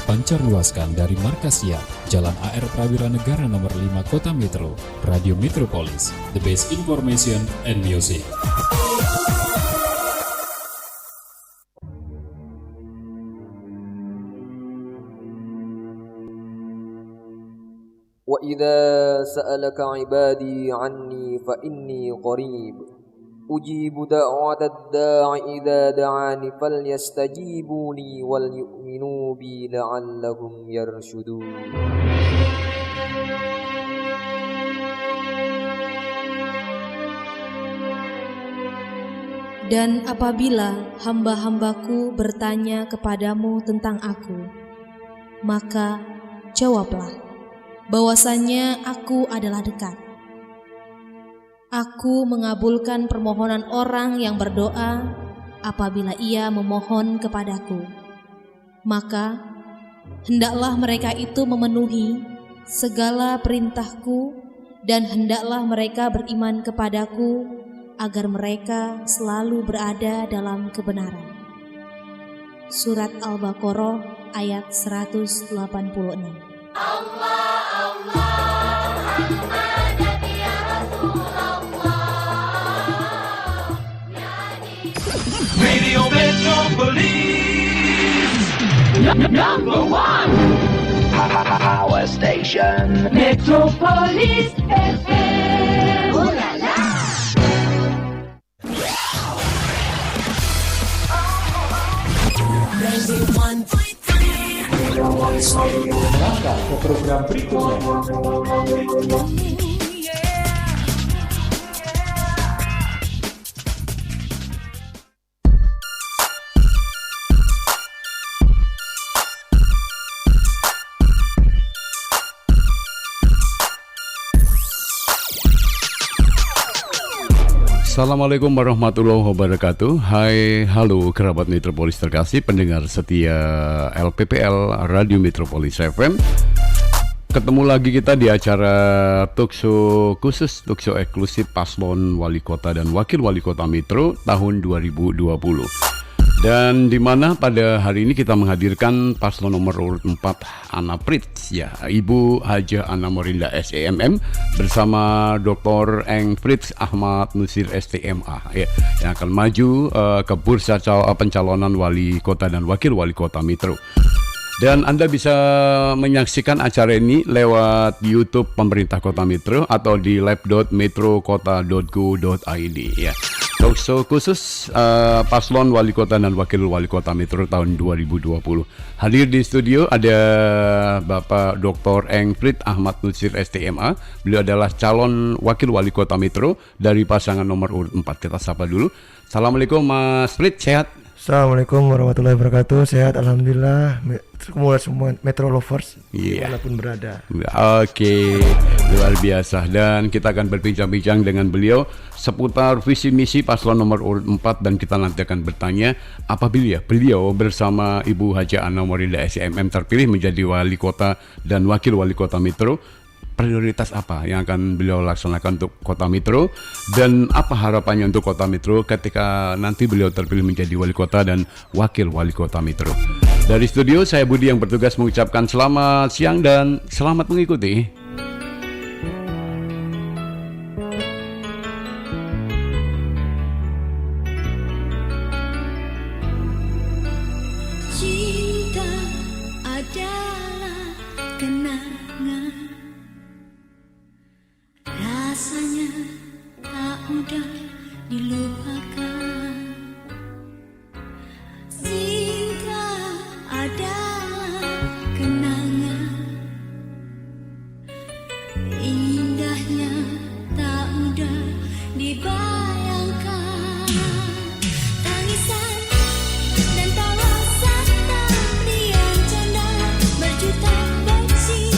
dipancar luaskan dari markas siap Jalan AR Prawira Negara nomor 5 Kota Metro, Radio Metropolis, the best information and music. وَإِذَا سَأَلَكَ عِبَادِي عَنِّي فَإِنِّي قَرِيبٌ أُجِيبُ دَعْوَةَ الدَّاعِ إِذَا دَعَانِ فَلْيَسْتَجِيبُوا لِي وَلْيُؤْمِنُوا بِي لَعَلَّهُمْ يَرْشُدُونَ. Dan apabila hamba-hambaku bertanya kepadamu tentang aku, maka jawablah bahwasannya aku adalah dekat. Aku mengabulkan permohonan orang yang berdoa apabila ia memohon kepadaku. Maka hendaklah mereka itu memenuhi segala perintahku dan hendaklah mereka beriman kepadaku agar mereka selalu berada dalam kebenaran. Surat Al-Baqarah ayat 186. Radio Metropolis, number one. Power station. Metropolis FM. Ooh la la. Langkah ke program berikutnya. Assalamualaikum warahmatullahi wabarakatuh. Hai, halo kerabat Metropolis terkasih, pendengar setia LPPL Radio Metropolis FM. Ketemu lagi kita di acara talkshow khusus, talkshow eksklusif paslon wali kota dan wakil wali kota Metro tahun 2020. Dan di mana pada hari ini kita menghadirkan paslon nomor urut 4 Anna Prits, ya, Ibu Hajah Anna Morinda SEMM bersama Dr. Eng Frits Ahmad Nusir STMA, ya, yang akan maju ke bursa pencalonan wali kota dan wakil wali kota Metro. Dan Anda bisa menyaksikan acara ini lewat YouTube pemerintah Kota Metro atau di lab.metrokota.go.id, ya. Talkshow khusus paslon wali kota dan wakil wali kota Metro tahun 2020. Hadir di studio ada Bapak Dr. Eng Frits Ahmad Nusir STMA. Beliau adalah calon wakil wali kota Metro dari pasangan nomor urut 4. Kita sapa dulu. Assalamualaikum Mas Frits, sehat? Assalamualaikum warahmatullahi wabarakatuh. Sehat, alhamdulillah. Semua Metro lovers, walaupun berada. Oke, luar biasa. Dan kita akan berbincang-bincang dengan beliau seputar visi misi paslon nomor urut 4, dan kita nanti akan bertanya apabila beliau bersama Ibu Hajah Anna Morinda SEMM terpilih menjadi wali kota dan wakil wali kota Metro, prioritas apa yang akan beliau laksanakan untuk Kota Metro, dan apa harapannya untuk Kota Metro ketika nanti beliau terpilih menjadi wali kota dan wakil wali kota Metro. Dari studio saya Budi yang bertugas mengucapkan selamat siang dan selamat mengikuti. Cinta adalah kenangan, rasanya tak mudah dilupakan. Cinta adalah kenangan, indahnya tak mudah dibayangkan. Tangisan dan tawa serta riang canda, berjuta benci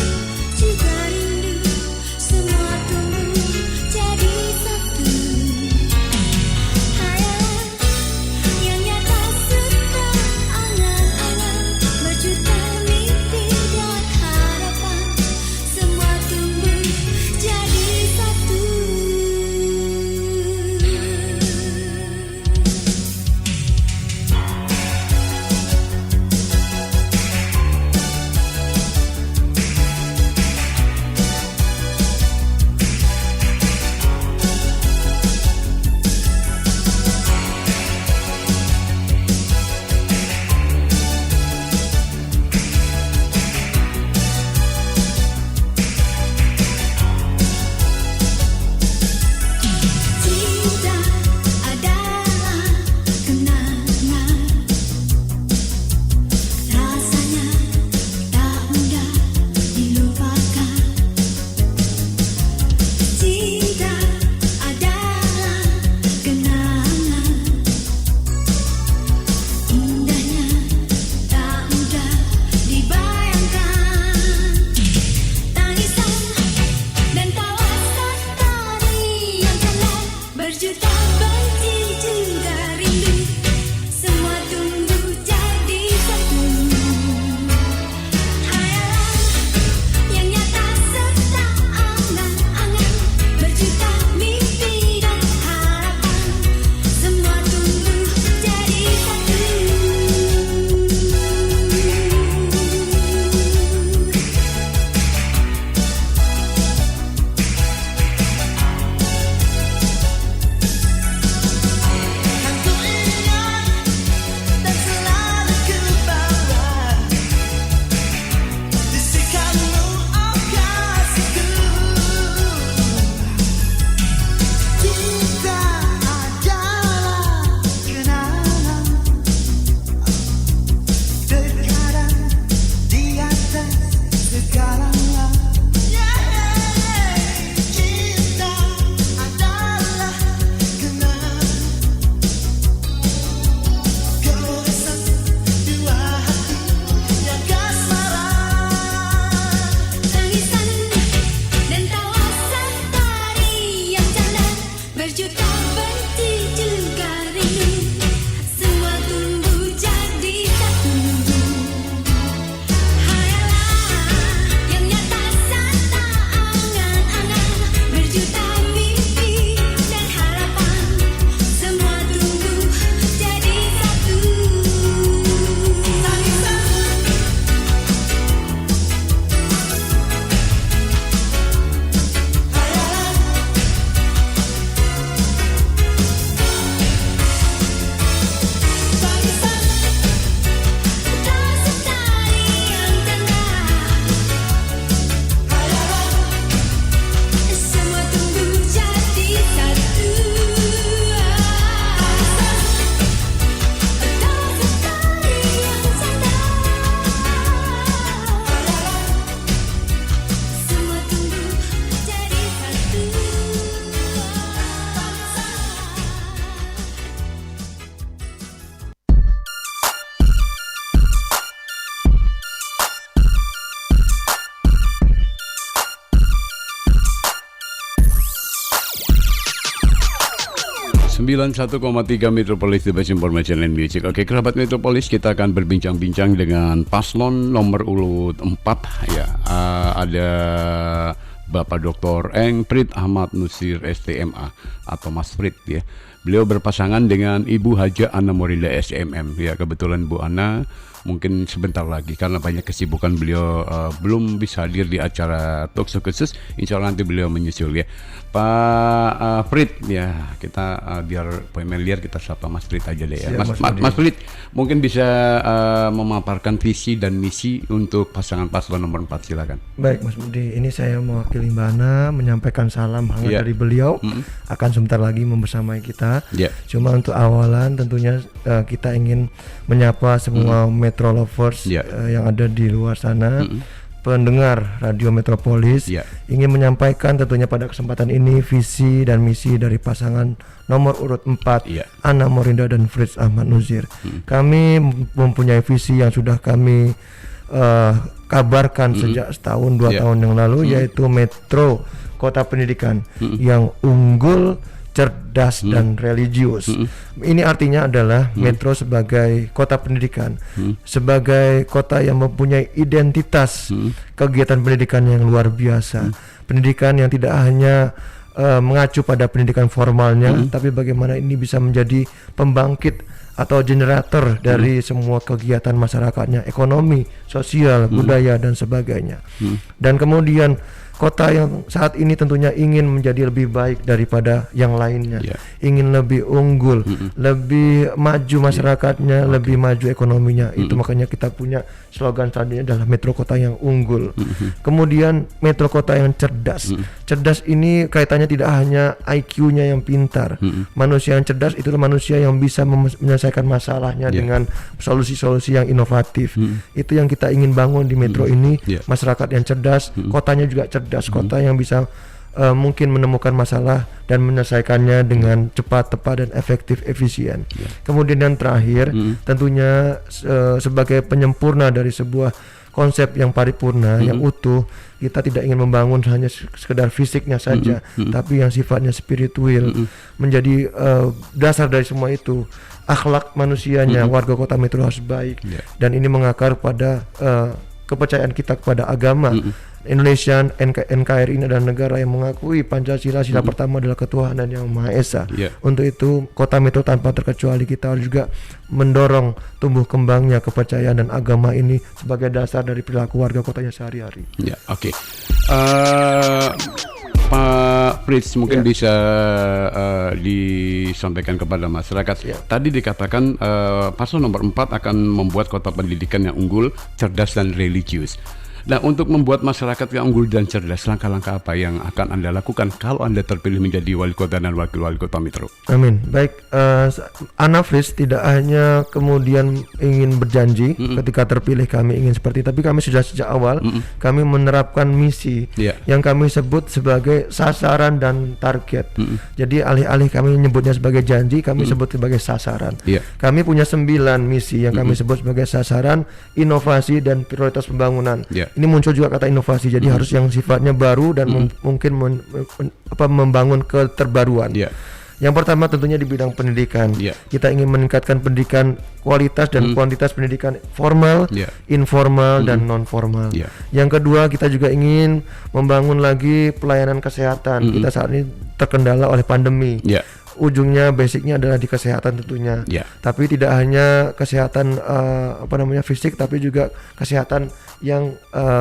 91,3 Metropolis, The Best Information and Music. Oke, kerabat Metropolis, kita akan berbincang-bincang dengan paslon nomor urut 4 ya. Ada Bapak Dr. Eng Prit Ahmad Nusir STMA atau Mas Prit ya. Beliau berpasangan dengan Ibu Haja Ana Morinda SMM ya. Kebetulan Bu Ana mungkin sebentar lagi karena banyak kesibukan beliau belum bisa hadir di acara talkshow khusus. Insya Allah nanti beliau menyusul ya. Pak Prit ya, kita biar familiar kita sapa Mas Prit aja deh ya. Mas Prit mungkin bisa memaparkan visi dan misi untuk pasangan paslon nomor 4, silakan. Baik Mas Budi, ini saya mewakili Mbak Ana menyampaikan salam hangat dari beliau. Akan sebentar lagi membersamai kita. Cuma untuk awalan tentunya kita ingin menyapa semua Metro Lovers yang ada di luar sana, pendengar Radio Metropolis, ingin menyampaikan tentunya pada kesempatan ini visi dan misi dari pasangan nomor urut 4 Ana Morinda dan Fritz Ahmad Nusir. Kami mempunyai visi yang sudah kami kabarkan sejak setahun 2 tahun yang lalu, yaitu Metro Kota Pendidikan yang unggul, cerdas dan religius. Ini artinya adalah Metro sebagai kota pendidikan, sebagai kota yang mempunyai identitas kegiatan pendidikan yang luar biasa. Pendidikan yang tidak hanya mengacu pada pendidikan formalnya, tapi bagaimana ini bisa menjadi pembangkit atau generator dari semua kegiatan masyarakatnya, ekonomi, sosial, budaya dan sebagainya. Dan kemudian kota yang saat ini tentunya ingin menjadi lebih baik daripada yang lainnya, ingin lebih unggul, lebih maju masyarakatnya, lebih maju ekonominya. Itu makanya kita punya slogan tadinya adalah Metro Kota yang unggul. Kemudian Metro Kota yang cerdas. Cerdas ini kaitannya tidak hanya IQ-nya yang pintar. Manusia yang cerdas itulah manusia yang bisa menyelesaikan masalahnya dengan solusi-solusi yang inovatif. Itu yang kita ingin bangun di Metro ini, masyarakat yang cerdas, kotanya juga cerdas. Kota yang bisa mungkin menemukan masalah dan menyelesaikannya dengan cepat, tepat dan efektif, efisien. Kemudian yang terakhir tentunya sebagai penyempurna dari sebuah konsep yang paripurna, yang utuh, kita tidak ingin membangun hanya sekedar fisiknya saja, tapi yang sifatnya spiritual, menjadi dasar dari semua itu. Akhlak manusianya, warga kota Metro harus baik, dan ini mengakar pada kepercayaan kita kepada agama. Indonesia, NKRI ini adalah negara yang mengakui Pancasila, sila pertama adalah ketuhanan yang Maha Esa. Untuk itu kota Metro tanpa terkecuali kita harus juga mendorong tumbuh kembangnya kepercayaan dan agama ini sebagai dasar dari perilaku warga kotanya sehari-hari. Pak Fritz mungkin bisa disampaikan kepada masyarakat. Tadi dikatakan paslon nomor 4 akan membuat kota pendidikan yang unggul, cerdas dan religius. Nah, untuk membuat masyarakat yang unggul dan cerdas, langkah-langkah apa yang akan Anda lakukan kalau Anda terpilih menjadi wali kota dan wakil wali kota Metro? Amin. Baik, Ana Fritz tidak hanya kemudian ingin berjanji ketika terpilih kami ingin seperti, tapi kami sudah sejak awal kami menerapkan misi yang kami sebut sebagai sasaran dan target. Jadi alih-alih kami menyebutnya sebagai janji, kami sebut sebagai sasaran. Kami punya 9 misi yang kami sebut sebagai sasaran, inovasi dan prioritas pembangunan. Ini muncul juga kata inovasi, jadi harus yang sifatnya baru dan mungkin membangun keterbaruan. Yang pertama tentunya di bidang pendidikan. Kita ingin meningkatkan pendidikan kualitas dan kuantitas pendidikan formal, informal dan non formal. Yang kedua kita juga ingin membangun lagi pelayanan kesehatan. Kita saat ini terkendala oleh pandemi. Ujungnya basicnya adalah di kesehatan tentunya. Tapi tidak hanya kesehatan fisik, tapi juga kesehatan yang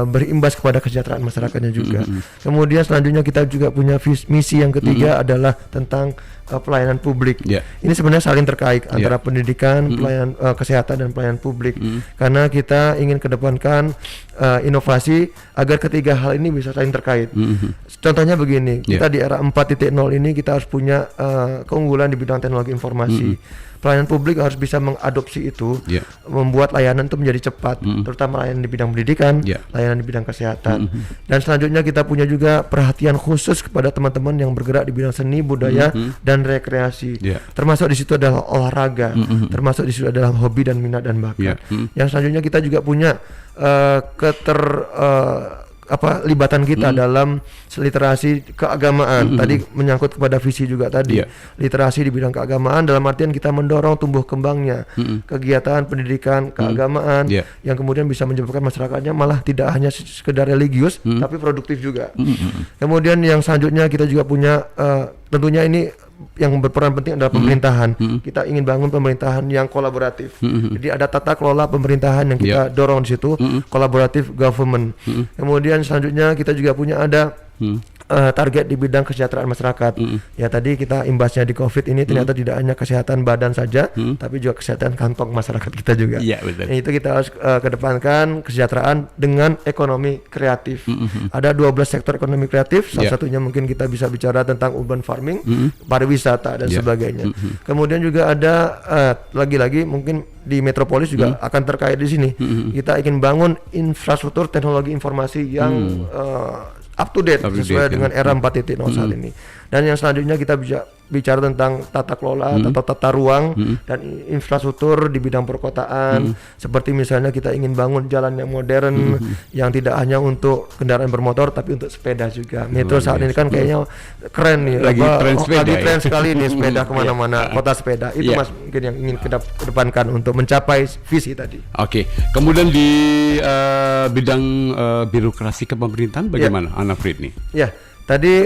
berimbas kepada kesejahteraan masyarakatnya juga. Kemudian selanjutnya kita juga punya misi yang ketiga adalah tentang pelayanan publik. Ini sebenarnya saling terkait antara pendidikan, pelayanan kesehatan dan pelayanan publik. Karena kita ingin kedepankan inovasi agar ketiga hal ini bisa saling terkait. Contohnya begini, kita di era 4.0 ini kita harus punya keunggulan di bidang teknologi informasi. Pelayanan publik harus bisa mengadopsi itu, membuat layanan itu menjadi cepat, terutama layanan di bidang pendidikan, layanan di bidang kesehatan. Dan selanjutnya kita punya juga perhatian khusus kepada teman-teman yang bergerak di bidang seni, budaya dan rekreasi. Termasuk di situ adalah olahraga, termasuk di situ adalah hobi dan minat dan bakat. Yang selanjutnya kita juga punya libatan kita dalam literasi keagamaan. Tadi menyangkut kepada visi juga tadi. Literasi di bidang keagamaan dalam artian kita mendorong tumbuh kembangnya kegiatan pendidikan keagamaan yang kemudian bisa menyebabkan masyarakatnya malah tidak hanya sekedar religius tapi produktif juga. Kemudian yang selanjutnya kita juga punya tentunya ini yang berperan penting adalah pemerintahan. Kita ingin bangun pemerintahan yang kolaboratif. Jadi ada tata kelola pemerintahan yang kita dorong di situ, kolaboratif government. Kemudian selanjutnya kita juga punya ada target di bidang kesejahteraan masyarakat. Ya tadi kita imbasnya di COVID ini ternyata tidak hanya kesehatan badan saja, tapi juga kesehatan kantong masyarakat kita juga. Iya, betul. Itu kita harus kedepankan kesejahteraan dengan ekonomi kreatif. Ada 12 sektor ekonomi kreatif. Salah satunya mungkin kita bisa bicara tentang urban farming, pariwisata dan sebagainya. Kemudian juga ada lagi-lagi mungkin di metropolis juga akan terkait di sini. Kita ingin bangun infrastruktur teknologi informasi yang up to date sesuai dengan era 4.0 saat ini. Dan yang selanjutnya kita bisa bicara tentang tata kelola atau tata ruang dan infrastruktur di bidang perkotaan. Seperti misalnya kita ingin bangun jalan yang modern yang tidak hanya untuk kendaraan bermotor tapi untuk sepeda juga. Metro saat ini kan kayaknya keren nih, lagi tren sekali nih sepeda kemana-mana, kota sepeda. Itu Mas mungkin yang ingin kedepankan untuk mencapai visi tadi. Oke, kemudian di bidang birokrasi kepemerintahan bagaimana Ana Frit nih? Ya. Tadi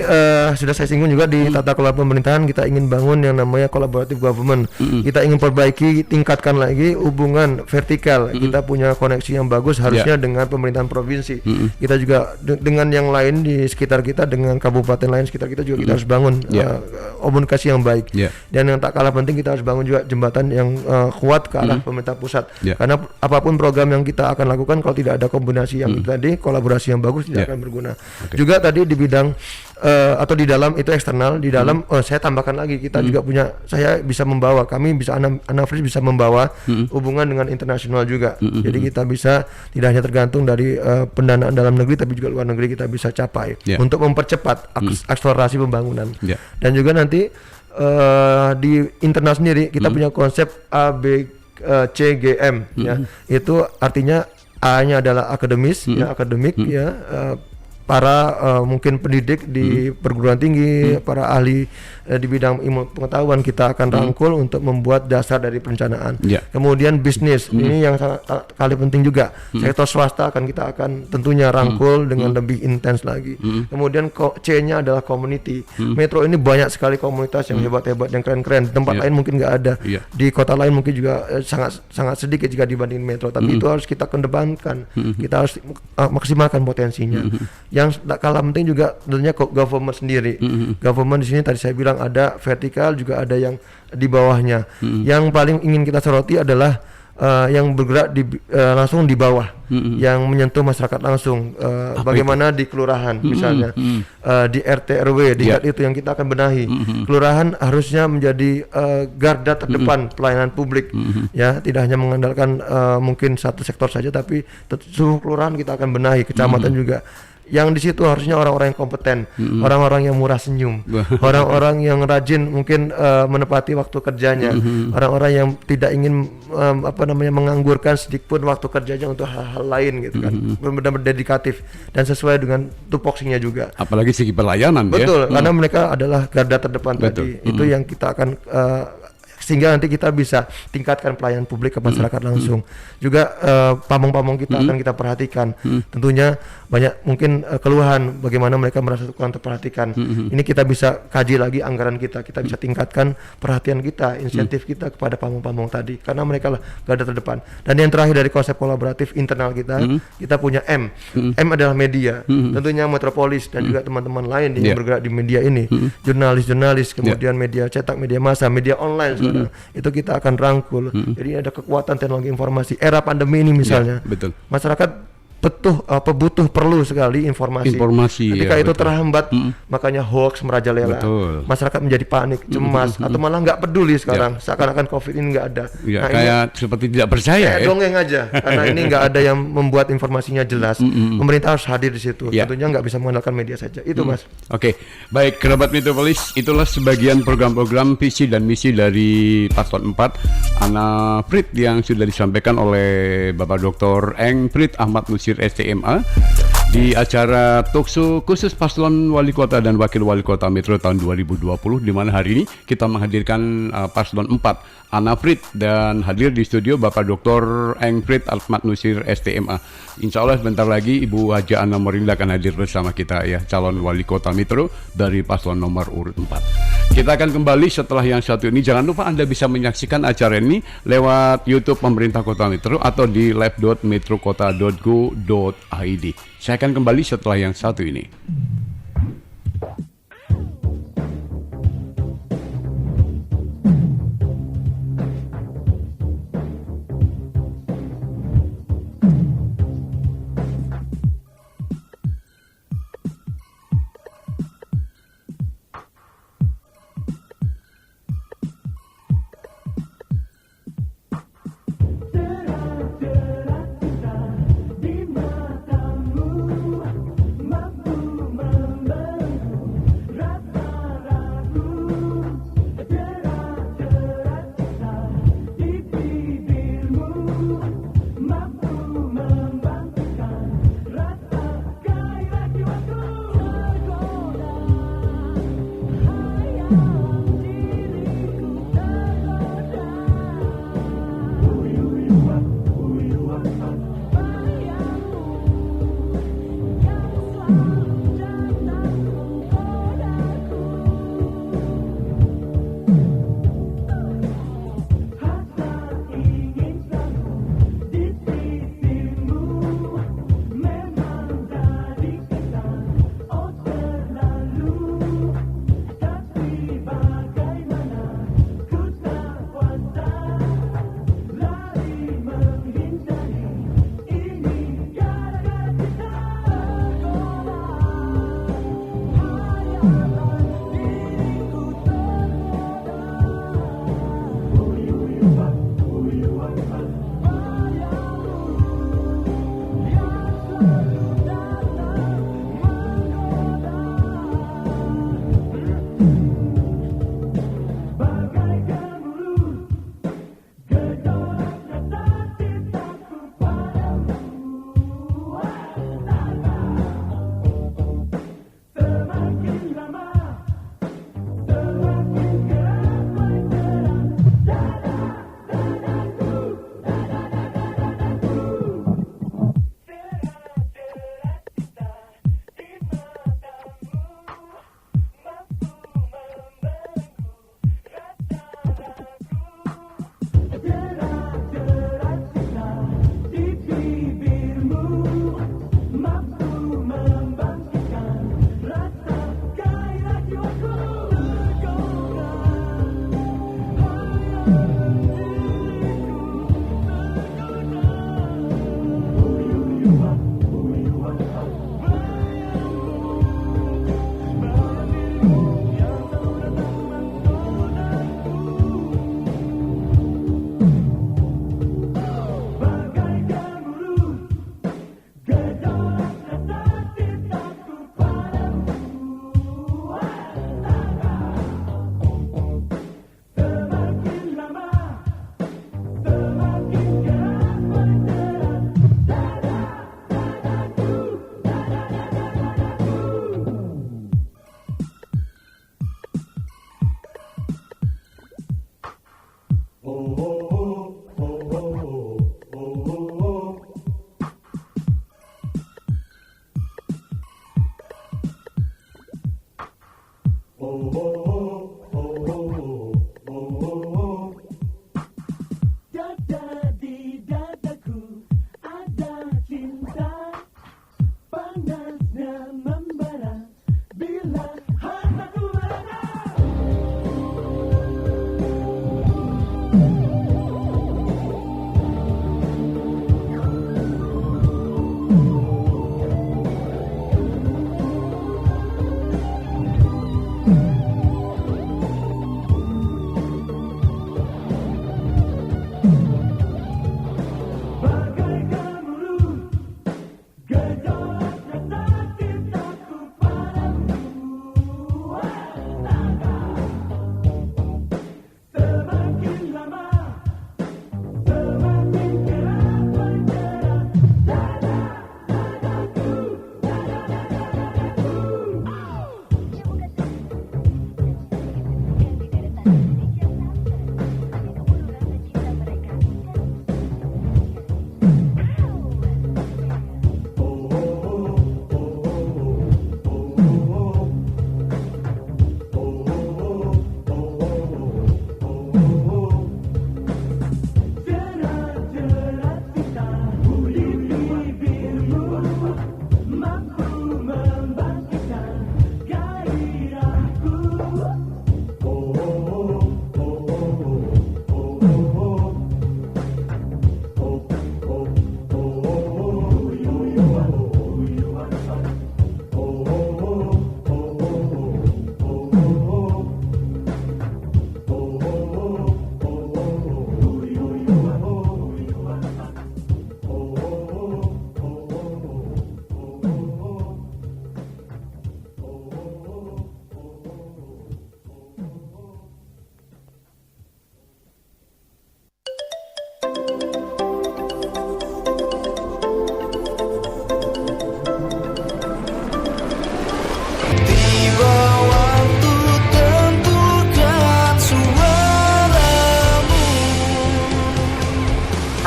sudah saya singgung juga di tata kelola pemerintahan kita ingin bangun yang namanya collaborative government. Kita ingin perbaiki, tingkatkan lagi hubungan vertikal. Kita punya koneksi yang bagus harusnya dengan pemerintahan provinsi. Kita juga dengan yang lain di sekitar kita, dengan kabupaten lain sekitar kita juga kita harus bangun komunikasi yang baik. Dan yang tak kalah penting kita harus bangun juga jembatan yang kuat ke arah pemerintah pusat. Karena apapun program yang kita akan lakukan kalau tidak ada kombinasi yang tadi, kolaborasi yang bagus tidak akan berguna. Juga tadi di bidang atau di dalam itu eksternal, di dalam saya tambahkan lagi kita juga punya, saya bisa membawa, kami bisa Anafris bisa membawa hubungan dengan internasional juga. Jadi kita bisa tidak hanya tergantung dari pendanaan dalam negeri tapi juga luar negeri kita bisa capai untuk mempercepat akselerasi pembangunan. Dan juga nanti di internal sendiri kita punya konsep ABCGM itu artinya A-nya adalah akademis akademik para mungkin pendidik di perguruan tinggi, para ahli di bidang ilmu pengetahuan kita akan rangkul untuk membuat dasar dari perencanaan. Kemudian bisnis, ini yang sangat kali penting juga. Sektor swasta kita akan tentunya rangkul dengan lebih intens lagi. Kemudian C-nya adalah community. Metro ini banyak sekali komunitas yang hebat-hebat, yang keren-keren. Tempat lain mungkin nggak ada. Di kota lain mungkin juga sangat sedikit jika dibanding metro. Tapi itu harus kita kedepankan. Kita harus maksimalkan potensinya. Yang tak kalah penting juga tentunya government sendiri. Government di sini tadi saya bilang ada vertikal juga ada yang di bawahnya. Yang paling ingin kita soroti adalah yang bergerak langsung di bawah, yang menyentuh masyarakat langsung. Bagaimana di kelurahan misalnya, di RT RW di itu yang kita akan benahi. Kelurahan harusnya menjadi garda terdepan pelayanan publik, ya tidak hanya mengandalkan mungkin satu sektor saja, tapi seluruh kelurahan kita akan benahi, kecamatan juga. Yang di situ harusnya orang-orang yang kompeten, orang-orang yang murah senyum, orang-orang yang rajin mungkin menepati waktu kerjanya, orang-orang yang tidak ingin menganggurkan sedikit pun waktu kerjanya untuk hal-hal lain gitu kan, benar-benar dedikatif dan sesuai dengan tupoksinya juga. Apalagi segi pelayanan. Betul, karena mereka adalah garda terdepan tadi. Itu yang kita akan sehingga nanti kita bisa tingkatkan pelayanan publik ke masyarakat langsung. Juga pamong-pamong kita akan kita perhatikan. Tentunya banyak mungkin keluhan bagaimana mereka merasa kurang terperhatikan. Ini kita bisa kaji lagi anggaran kita bisa tingkatkan perhatian kita, insentif kita kepada pamong-pamong tadi, karena mereka lah garda terdepan. Dan yang terakhir dari konsep kolaboratif internal kita punya M. M adalah media. Tentunya Metropolis dan juga teman-teman lain yang bergerak di media ini, jurnalis-jurnalis, kemudian media cetak, media massa, media online sekarang. Itu kita akan rangkul. Jadi ada kekuatan teknologi informasi era pandemi ini misalnya. Masyarakat perlu sekali informasi. Ketika itu terhambat, makanya hoax merajalela. Masyarakat menjadi panik, cemas, atau malah nggak peduli sekarang. Seakan-akan COVID ini nggak ada. Nah, kayak seperti tidak percaya. Dongeng aja, karena ini nggak ada yang membuat informasinya jelas. Pemerintah harus hadir di situ. Tentunya nggak bisa mengandalkan media saja. Itu Mas. Oke, baik kerabat Metropolis, itulah sebagian program-program visi dan misi dari Paslon 4 Ana Frit yang sudah disampaikan oleh Bapak Dr. Eng Frit Ahmad Nusir STMA. di acara talkshow khusus paslon wali kota dan wakil wali kota Metro tahun 2020, di mana hari ini kita menghadirkan paslon 4 Ana Frid, dan hadir di studio Bapak Dr. Engfrid Ahmad Nusir STMA. Insya Allah sebentar lagi Ibu Haja Ana Morinda akan hadir bersama kita ya, calon wali kota Metro dari paslon nomor urut 4. Kita akan kembali setelah yang satu ini. Jangan lupa Anda bisa menyaksikan acara ini lewat YouTube Pemerintah Kota Metro atau di live.metrokota.go.id. Saya akan kembali setelah yang satu ini.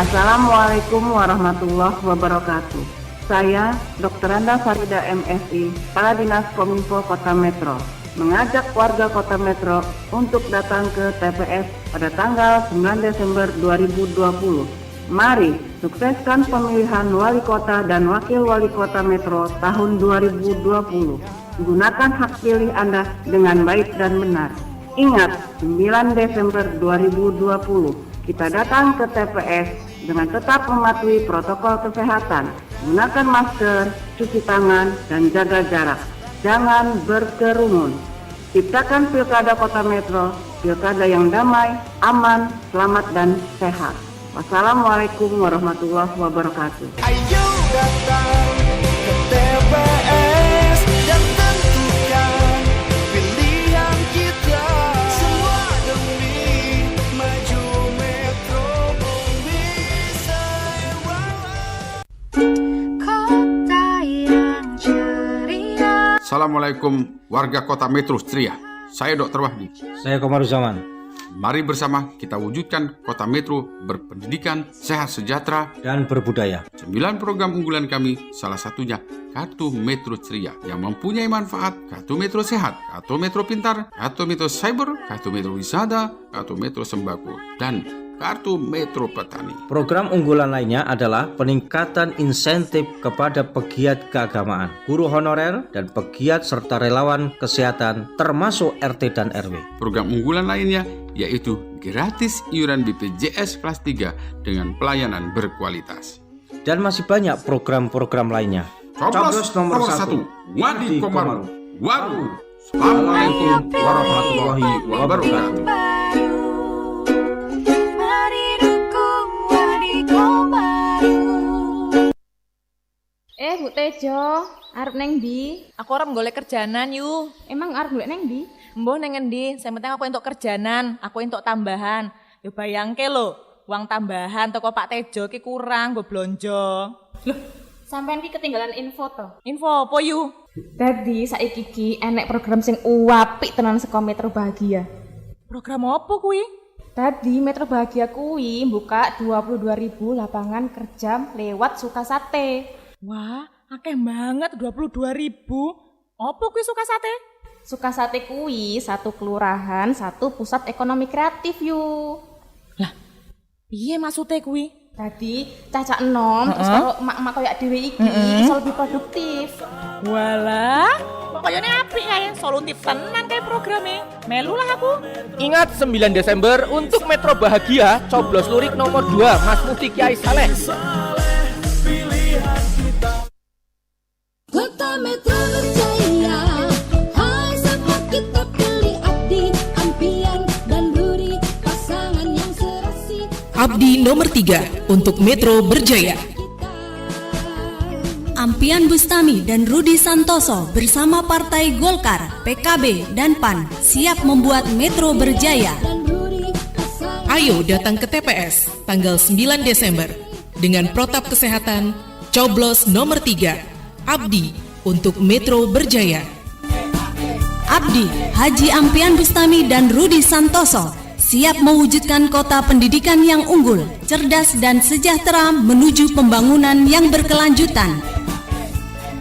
Assalamualaikum warahmatullahi wabarakatuh. Saya Dr. Anda Farida MSI, Kepala Dinas Kominfo Kota Metro, mengajak warga Kota Metro untuk datang ke TPS pada tanggal 9 Desember 2020. Mari sukseskan pemilihan wali kota dan wakil wali kota Metro tahun 2020. Gunakan hak pilih Anda dengan baik dan benar. Ingat, 9 Desember 2020. Kita datang ke TPS dengan tetap mematuhi protokol kesehatan, gunakan masker, cuci tangan, dan jaga jarak. Jangan berkerumun. Ciptakan Pilkada Kota Metro, pilkada yang damai, aman, selamat, dan sehat. Wassalamualaikum warahmatullahi wabarakatuh. Ayo datang ke TPS dan tentukan pilihan kita. Semua demi maju metropolis. Kota yang ceria. Assalamualaikum warga Kota Metro Ceria. Saya Dr. Wahdi. Saya Komaruzaman. Mari bersama kita wujudkan Kota Metro berpendidikan, sehat sejahtera, dan berbudaya. 9 program unggulan kami, salah satunya Kartu Metro Ceria yang mempunyai manfaat Kartu Metro Sehat, Kartu Metro Pintar, Kartu Metro Cyber, Kartu Metro Wisata, Kartu Metro Sembako, dan Kartu Metro Petani. Program unggulan lainnya adalah peningkatan insentif kepada pegiat keagamaan, guru honorer, dan pegiat serta relawan kesehatan termasuk RT dan RW. Program unggulan lainnya yaitu gratis iuran BPJS kelas 3 dengan pelayanan berkualitas. Dan masih banyak program-program lainnya. Coblos nomor 1, Wadi Komaru, Waru. Assalamualaikum warahmatullahi wabarakatuh. Bu Tejo, arep neng ndi? Aku arep golek kerjanan yu. Emang arep golek neng ndi? Mbah neng endi? Sing penting aku entuk kerjanan, aku entuk tambahan. Yo bayangke lho, uang tambahan toko Pak Tejo ki kurang, gue blonjo. Loh, sampean ki ketinggalan info to. Info apa yu? Dadi saiki ki enek program sing apik tenan saka Metro Bahagia. Program apa kuwi? Tadi Metro Bahagia kuwi buka 22.000 lapangan kerja lewat Sukasate. Wah, akeh banget 22.000. Apa kuwi Sukasate? Sukasate kuwi satu kelurahan, satu pusat ekonomi kreatif yu. Lah, piye maksudnya kuwi? Tadi cacak enom, terus kalau emak-emak kayak dhewe iki iso lebih produktif. Walah, kok kayaknya apik kae, solutif tenan kayak programnya. Melu lah aku. Ingat 9 Desember untuk Metro Bahagia, coblos lurik nomor 2 Mas Mufti Kiai Saleh. Kota Metro berjaya, hai sama kita pilih Abdi, Ampian dan Rudi, pasangan yang serasi. Abdi nomor 3 untuk Metro Berjaya. Ampian Bustami dan Rudi Santoso bersama Partai Golkar, PKB, dan PAN siap membuat Metro berjaya. Ayo datang ke TPS tanggal 9 Desember dengan protap kesehatan, coblos nomor 3. Abdi untuk Metro Berjaya. Abdi, Haji Ampian Bustami dan Rudi Santoso siap mewujudkan kota pendidikan yang unggul, cerdas dan sejahtera menuju pembangunan yang berkelanjutan.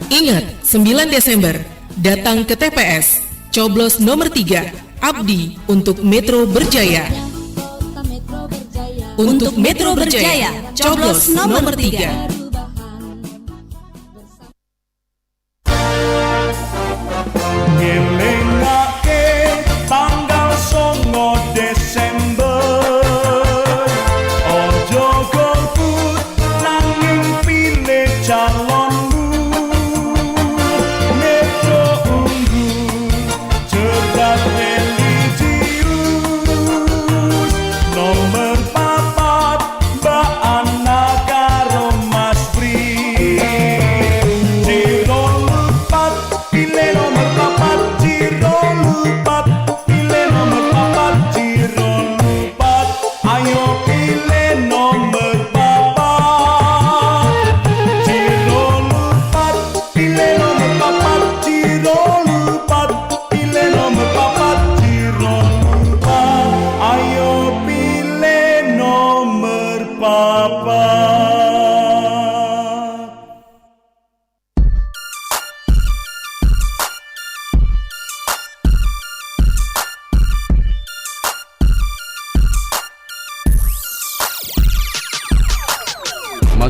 Ingat, 9 Desember, datang ke TPS, coblos nomor 3, Abdi untuk Metro Berjaya. Untuk Metro Berjaya, coblos nomor 3. Ngelingake tanggal 9 Desember, ojo golput nanging pilih calonmu. Metro unggul, cerdas religius, nomor 4 Mbak Ana karo Mas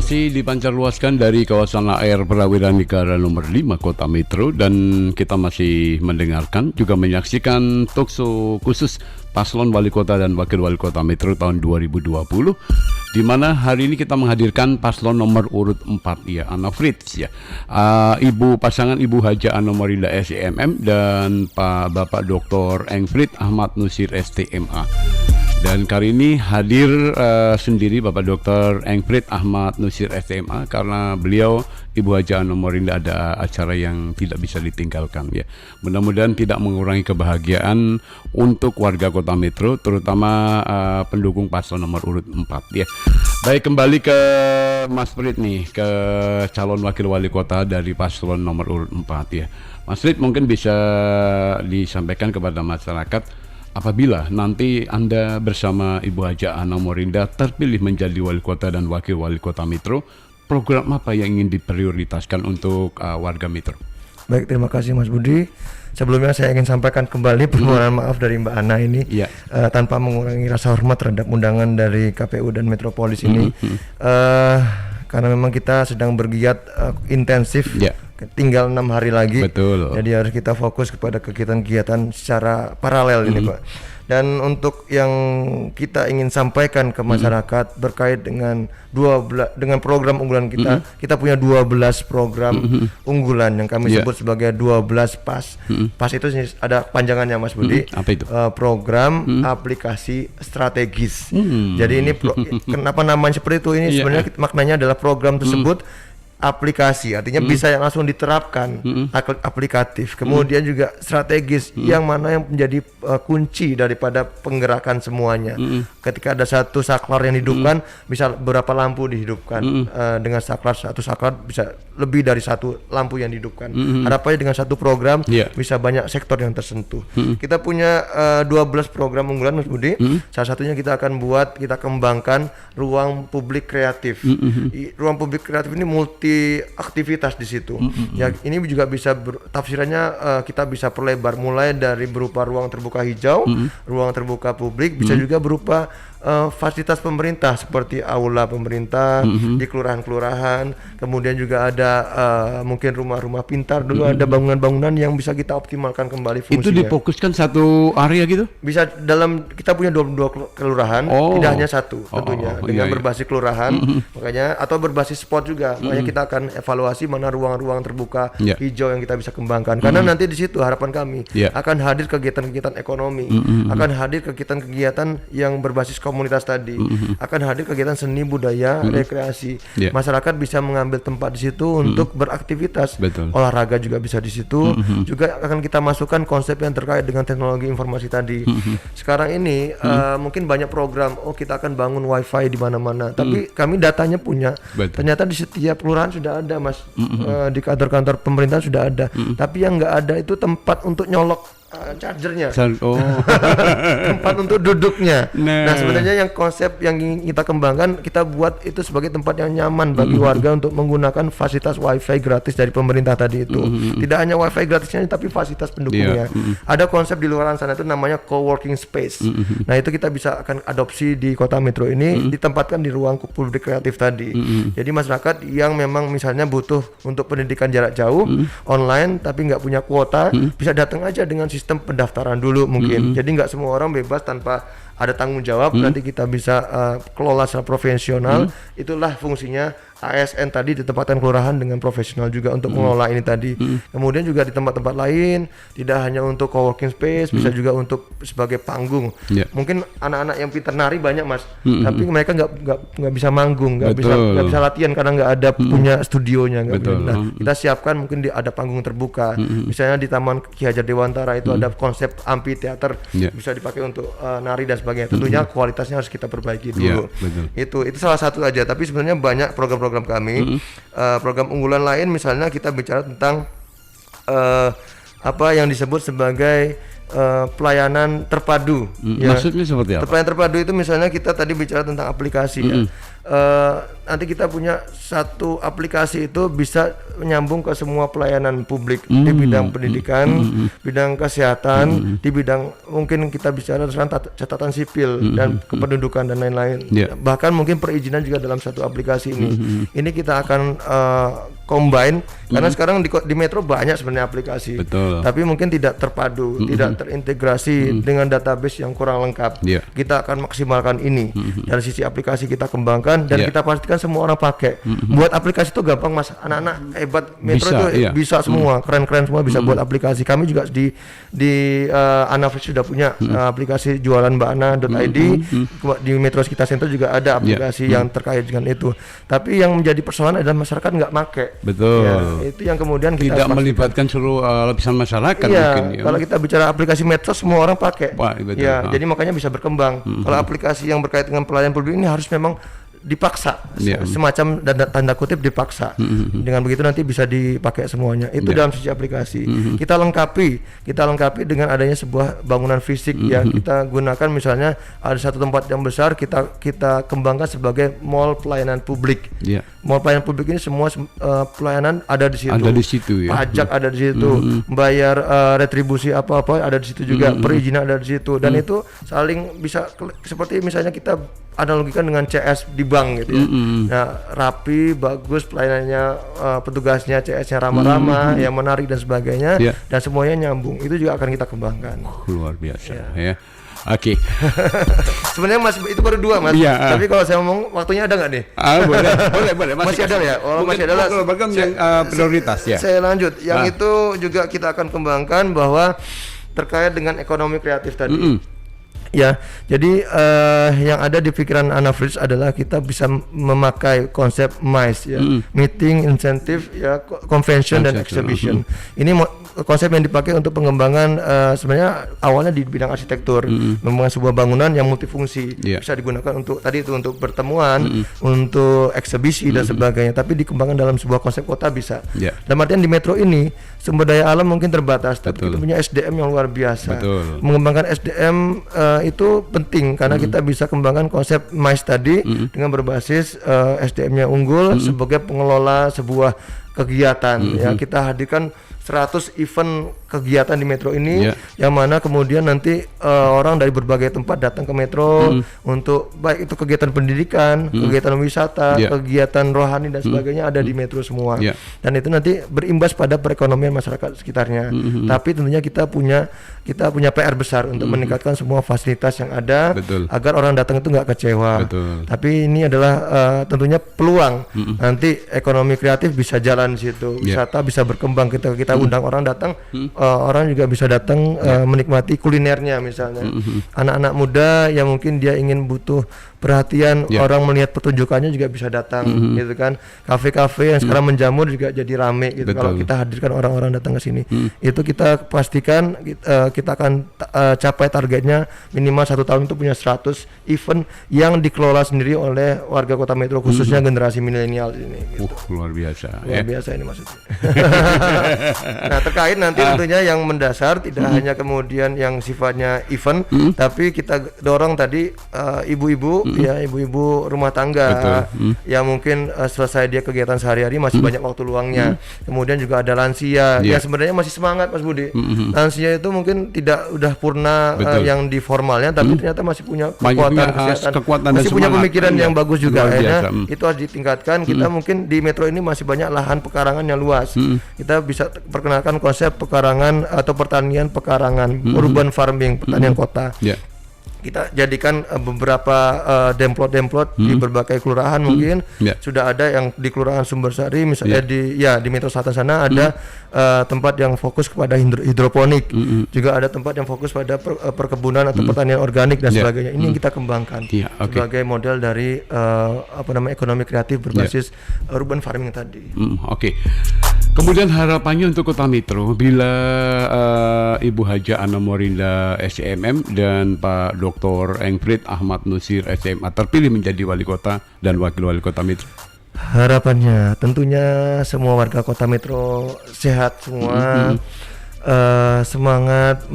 masih dipancarluaskan dari kawasan AR Prawira Negara nomor 5 Kota Metro, dan kita masih mendengarkan juga menyaksikan talkshow khusus Paslon Wali Kota dan Wakil Wali Kota Metro tahun 2020, di mana hari ini kita menghadirkan paslon nomor urut 4 ya, Anna Fritz ya, pasangan Ibu Haja Anomarinda SEMM dan Pak Bapak Dr. Engfrid Ahmad Nusir STMA. Dan kali ini hadir sendiri Bapak Dr. Engfrid Ahmad Nusir STMA karena beliau Ibu Haja Anomarinda ada acara yang tidak bisa ditinggalkan ya. Mudah-mudahan tidak mengurangi kebahagiaan untuk warga Kota Metro, terutama pendukung paslon nomor urut 4 ya. Baik, kembali ke Mas Frit nih, ke calon wakil wali kota dari paslon nomor urut 4 ya. Mas Frit, mungkin bisa disampaikan kepada masyarakat, apabila nanti Anda bersama Ibu Haja Anomarinda terpilih menjadi wali kota dan wakil wali kota Metro, program apa yang ingin diprioritaskan untuk warga Metro? Baik, terima kasih Mas Budi. Sebelumnya saya ingin sampaikan kembali permohonan maaf dari Mbak Ana ini, tanpa mengurangi rasa hormat terhadap undangan dari KPU dan Metropolis ini, karena memang kita sedang bergiat intensif. Tinggal 6 hari lagi. Betul. Jadi harus kita fokus kepada kegiatan-kegiatan secara paralel ini Pak. Dan untuk yang kita ingin sampaikan ke masyarakat berkait dengan dengan program unggulan kita, kita punya 12 program unggulan yang kami sebut sebagai 12 PAS. PAS itu ada panjangannya Mas Budi. Apa itu? Program aplikasi strategis. Jadi ini kenapa namanya seperti itu? Ini sebenarnya maknanya adalah program tersebut aplikasi, artinya bisa yang langsung diterapkan, aplikatif, kemudian juga strategis, yang mana yang menjadi kunci daripada penggerakan semuanya. Ketika ada satu saklar yang dihidupkan, bisa beberapa lampu dihidupkan. Dengan satu saklar bisa lebih dari satu lampu yang dihidupkan. Harapannya dengan satu program bisa banyak sektor yang tersentuh. Kita punya 12 program unggulan Mas Budi. Salah satunya kita akan kita kembangkan ruang publik kreatif. Ruang publik kreatif ini multi aktivitas di situ. Ya, ini juga bisa tafsirannya kita bisa perlebar mulai dari berupa ruang terbuka hijau, ruang terbuka publik, bisa juga berupa fasilitas pemerintah seperti aula pemerintah di kelurahan-kelurahan, kemudian juga ada mungkin rumah-rumah pintar dulu, ada bangunan-bangunan yang bisa kita optimalkan kembali fungsinya. Itu difokuskan satu area gitu? Bisa kita punya 22 kelurahan, tidak hanya satu tentunya, dengan berbasis kelurahan, makanya atau berbasis spot juga. Makanya kita akan evaluasi mana ruang-ruang terbuka hijau yang kita bisa kembangkan, karena nanti di situ harapan kami akan hadir kegiatan-kegiatan ekonomi, akan hadir kegiatan-kegiatan yang berbasis komunitas tadi, akan hadir kegiatan seni budaya, rekreasi. Masyarakat bisa mengambil tempat di situ untuk beraktivitas. Olahraga juga bisa di situ. Juga akan kita masukkan konsep yang terkait dengan teknologi informasi tadi. Sekarang ini mungkin banyak program, kita akan bangun wifi di mana-mana, tapi kami datanya punya. Ternyata di setiap kelurahan sudah ada Mas, di kantor-kantor pemerintahan sudah ada, tapi yang nggak ada itu tempat untuk nyolok chargernya, tempat untuk duduknya. Nah, sebenarnya yang konsep yang ingin kita kembangkan, kita buat itu sebagai tempat yang nyaman bagi warga untuk menggunakan fasilitas wifi gratis dari pemerintah tadi itu. Tidak hanya wifi gratisnya, tapi fasilitas pendukungnya. Ada konsep di luar sana itu namanya co-working space. Nah, itu kita bisa akan adopsi di Kota Metro ini, ditempatkan di ruang publik kreatif tadi. Jadi masyarakat yang memang misalnya butuh untuk pendidikan jarak jauh online tapi nggak punya kuota, bisa datang aja dengan sistem pendaftaran dulu mungkin. Jadi nggak semua orang bebas tanpa ada tanggung jawab. Nanti kita bisa kelola secara profesional. Itulah fungsinya ASN tadi, ditempatkan kelurahan dengan profesional juga untuk mengelola ini tadi. Kemudian juga di tempat-tempat lain, tidak hanya untuk co-working space, bisa juga untuk sebagai panggung. Mungkin anak-anak yang pintar nari banyak Mas, tapi mereka nggak bisa manggung, nggak bisa latihan karena nggak ada punya studionya. Nah, kita siapkan mungkin ada panggung terbuka. Misalnya di Taman Ki Hajar Dewantara itu ada konsep amphitheater, bisa dipakai untuk nari dan sebagainya. Tentunya kualitasnya harus kita perbaiki dulu. Itu salah satu aja, tapi sebenarnya banyak program kami. Program unggulan lain misalnya kita bicara tentang apa yang disebut sebagai pelayanan terpadu. Maksudnya seperti apa? Pelayanan terpadu itu misalnya kita tadi bicara tentang aplikasi. nanti kita punya satu aplikasi itu bisa menyambung ke semua pelayanan publik di bidang pendidikan, bidang kesehatan, di bidang mungkin kita bicara tentang catatan sipil dan kependudukan dan lain-lain. Bahkan mungkin perizinan juga dalam satu aplikasi ini. Ini kita akan combine karena sekarang di Metro banyak sebenarnya aplikasi. Betul. Tapi mungkin tidak terpadu, tidak terintegrasi dengan database yang kurang lengkap. Kita akan maksimalkan ini. Dari sisi aplikasi kita kembangkan dan kita pastikan semua orang pakai. Buat aplikasi itu gampang Mas, anak-anak hebat Metro itu bisa semua, keren-keren semua bisa buat aplikasi. Kami juga di Anafis sudah punya aplikasi jualanmbakana.id. Di Metro Kita Center juga ada aplikasi yang terkait dengan itu. Tapi yang menjadi persoalan adalah masyarakat nggak pakai. Betul. Ya, itu yang kemudian kita tidak melibatkan seluruh lapisan masyarakat mungkin. Kalau kita bicara aplikasi medsos semua orang pakai. Jadi makanya bisa berkembang. Kalau aplikasi yang berkaitan dengan pelayanan publik ini harus memang dipaksa, semacam tanda kutip dipaksa. Dengan begitu nanti bisa dipakai semuanya. Itu dalam sisi aplikasi. Kita lengkapi dengan adanya sebuah bangunan fisik yang kita gunakan, misalnya ada satu tempat yang besar kita kembangkan sebagai mall pelayanan publik. Mall pelayanan publik ini semua pelayanan ada di situ. Ada di situ ya. Pajak ada di situ, bayar retribusi apa-apa ada di situ juga, perizinan ada di situ dan itu saling bisa seperti misalnya kita analogikan dengan CS di bank gitu ya. Nah, rapi, bagus pelayanannya, petugasnya CS-nya ramah-ramah, yang menarik dan sebagainya, dan semuanya nyambung. Itu juga akan kita kembangkan. Luar biasa ya. Oke. Sebenarnya Mas itu baru 2 Mas. Tapi kalau saya ngomong waktunya ada nggak nih? Boleh. Masih ada ya? Masih ada lah. Yang prioritas ya. Saya lanjut. Yang itu juga kita akan kembangkan bahwa terkait dengan ekonomi kreatif tadi. Ya, jadi yang ada di pikiran Anafris adalah kita bisa memakai konsep MICE ya, meeting, incentive, ya, convention dan exhibition. Ini konsep yang dipakai untuk pengembangan sebenarnya awalnya di bidang arsitektur, membangun sebuah bangunan yang multifungsi, bisa digunakan untuk tadi itu untuk pertemuan, untuk eksibisi dan sebagainya. Tapi dikembangkan dalam sebuah konsep kota bisa. Dalam artian di Metro ini sumber daya alam mungkin terbatas, tapi kita punya SDM yang luar biasa. Mengembangkan SDM itu penting karena kita bisa kembangkan konsep MICE tadi dengan berbasis SDM-nya unggul sebagai pengelola sebuah kegiatan. Ya, kita hadirkan 100 event kegiatan di Metro ini, yang mana kemudian nanti orang dari berbagai tempat datang ke Metro untuk baik itu kegiatan pendidikan, kegiatan wisata, kegiatan rohani dan sebagainya ada di Metro semua. Dan itu nanti berimbas pada perekonomian masyarakat sekitarnya. Tapi tentunya kita punya PR besar untuk meningkatkan semua fasilitas yang ada agar orang datang itu nggak kecewa. Tapi ini adalah tentunya peluang nanti ekonomi kreatif bisa jalan di situ, wisata bisa berkembang. Kita undang orang datang, orang juga bisa datang menikmati kulinernya misalnya. Anak-anak muda yang mungkin dia ingin butuh perhatian, orang melihat pertunjukannya juga bisa datang, gitu kan. Kafe-kafe yang sekarang menjamur juga jadi rame gitu. Kalau kita hadirkan orang-orang datang ke sini, itu kita pastikan kita akan capai targetnya minimal 1 tahun itu punya 100 event yang dikelola sendiri oleh warga Kota Metro, khususnya generasi milenial ini. Gitu. Luar biasa. Luar biasa ini maksudnya. Nah, terkait nanti tentunya yang mendasar tidak hanya kemudian yang sifatnya event, tapi kita dorong tadi ibu-ibu ya, ibu-ibu rumah tangga yang mungkin selesai dia kegiatan sehari-hari masih banyak waktu luangnya. Kemudian juga ada lansia yang sebenarnya masih semangat Mas Budi. Lansia itu mungkin tidak udah purna yang di formalnya, tapi ternyata masih punya kekuatan kesehatan, masih punya pemikiran yang bagus juga. Akhirnya itu harus ditingkatkan. Kita mungkin di Metro ini masih banyak lahan pekarangan yang luas. Kita bisa perkenalkan konsep pekarangan atau pertanian pekarangan, urban farming, pertanian kota. Kita jadikan beberapa demplot di berbagai kelurahan mungkin sudah ada yang di Kelurahan Sumbersari misalnya di Metro Selatan sana ada tempat yang fokus kepada hidroponik, juga ada tempat yang fokus pada perkebunan atau pertanian organik dan sebagainya. Ini yang kita kembangkan sebagai model dari ekonomi kreatif berbasis urban farming tadi. Kemudian harapannya untuk Kota Metro bila Ibu Haja Ana Morinda SCMM dan Pak Dr. Engfrid Ahmad Nusir SMA terpilih menjadi wali kota dan wakil wali kota Metro? Harapannya tentunya semua warga Kota Metro sehat semua, semangat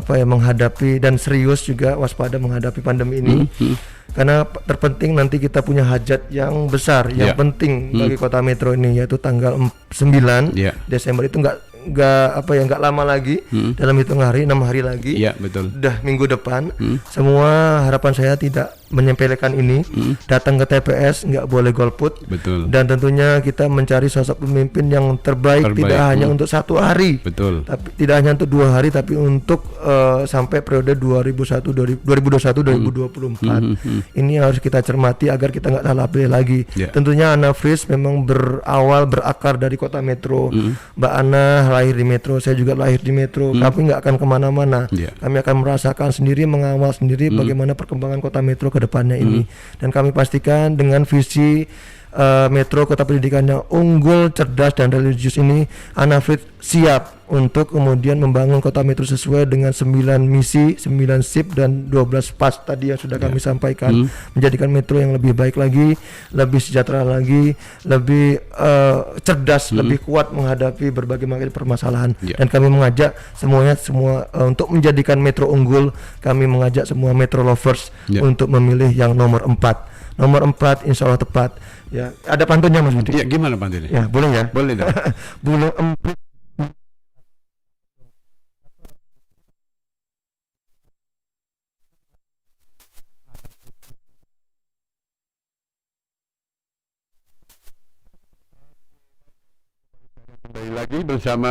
menghadapi dan serius juga waspada menghadapi pandemi ini. karena terpenting nanti kita punya hajat yang besar, yang penting bagi Kota Metro ini, yaitu tanggal 9 Desember itu nggak lama lagi, dalam hitung hari 6 hari lagi, betul. Udah minggu depan. Semua harapan saya tidak menyepelekan ini, datang ke TPS nggak boleh golput, betul. Dan tentunya kita mencari sosok pemimpin yang terbaik. Tidak hanya untuk 1 hari, betul. Tapi tidak hanya untuk 2 hari, tapi untuk sampai periode 2021-2024. Ini harus kita cermati agar kita nggak salah pilih lagi. Tentunya Ana Fris memang berakar dari Kota Metro. Mbak Ana lahir di Metro, saya juga lahir di Metro. Kami nggak akan kemana-mana. Kami akan merasakan sendiri, mengawal sendiri bagaimana perkembangan Kota Metro ke depannya ini. Dan kami pastikan dengan visi Metro Kota Pendidikan yang unggul, cerdas, dan religius ini, Ana Fris siap untuk kemudian membangun Kota Metro sesuai dengan 9 misi, 9 sip, dan 12 pas tadi yang sudah kami sampaikan. Menjadikan Metro yang lebih baik lagi, lebih sejahtera lagi, lebih cerdas, lebih kuat menghadapi berbagai macam permasalahan. Dan kami mengajak semua untuk menjadikan Metro unggul. Kami mengajak semua Metro lovers untuk memilih yang nomor 4. Nomor 4 insya Allah tepat. Ya, ada pantunnya Mas Budi. Ya, gimana pantunnya? Ya, boleh ya? Boleh dong. Bulu emprit. Kembali lagi bersama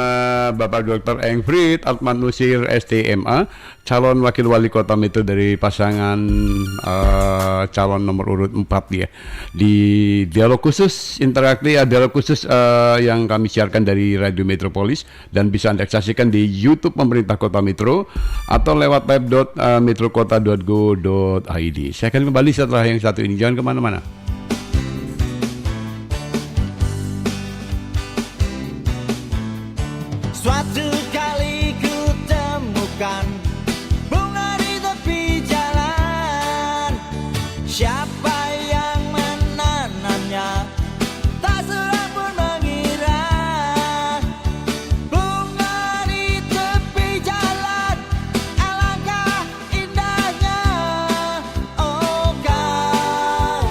Bapak Dr. Engfried Atman Nusir STMA, calon wakil wali kota Metro dari pasangan calon nomor urut 4 ya. Di dialog khusus interaktif, dialog khusus yang kami siarkan dari Radio Metropolis, dan bisa Anda saksikan di YouTube pemerintah Kota Metro atau lewat web.metrokota.go.id. Saya akan kembali setelah yang satu ini, jangan kemana-mana. Suatu kali ku temukan bunga di tepi jalan. Siapa yang menanamnya? Tak seorang pun mengira. Bunga di tepi jalan, alangkah indahnya. Oh kasihan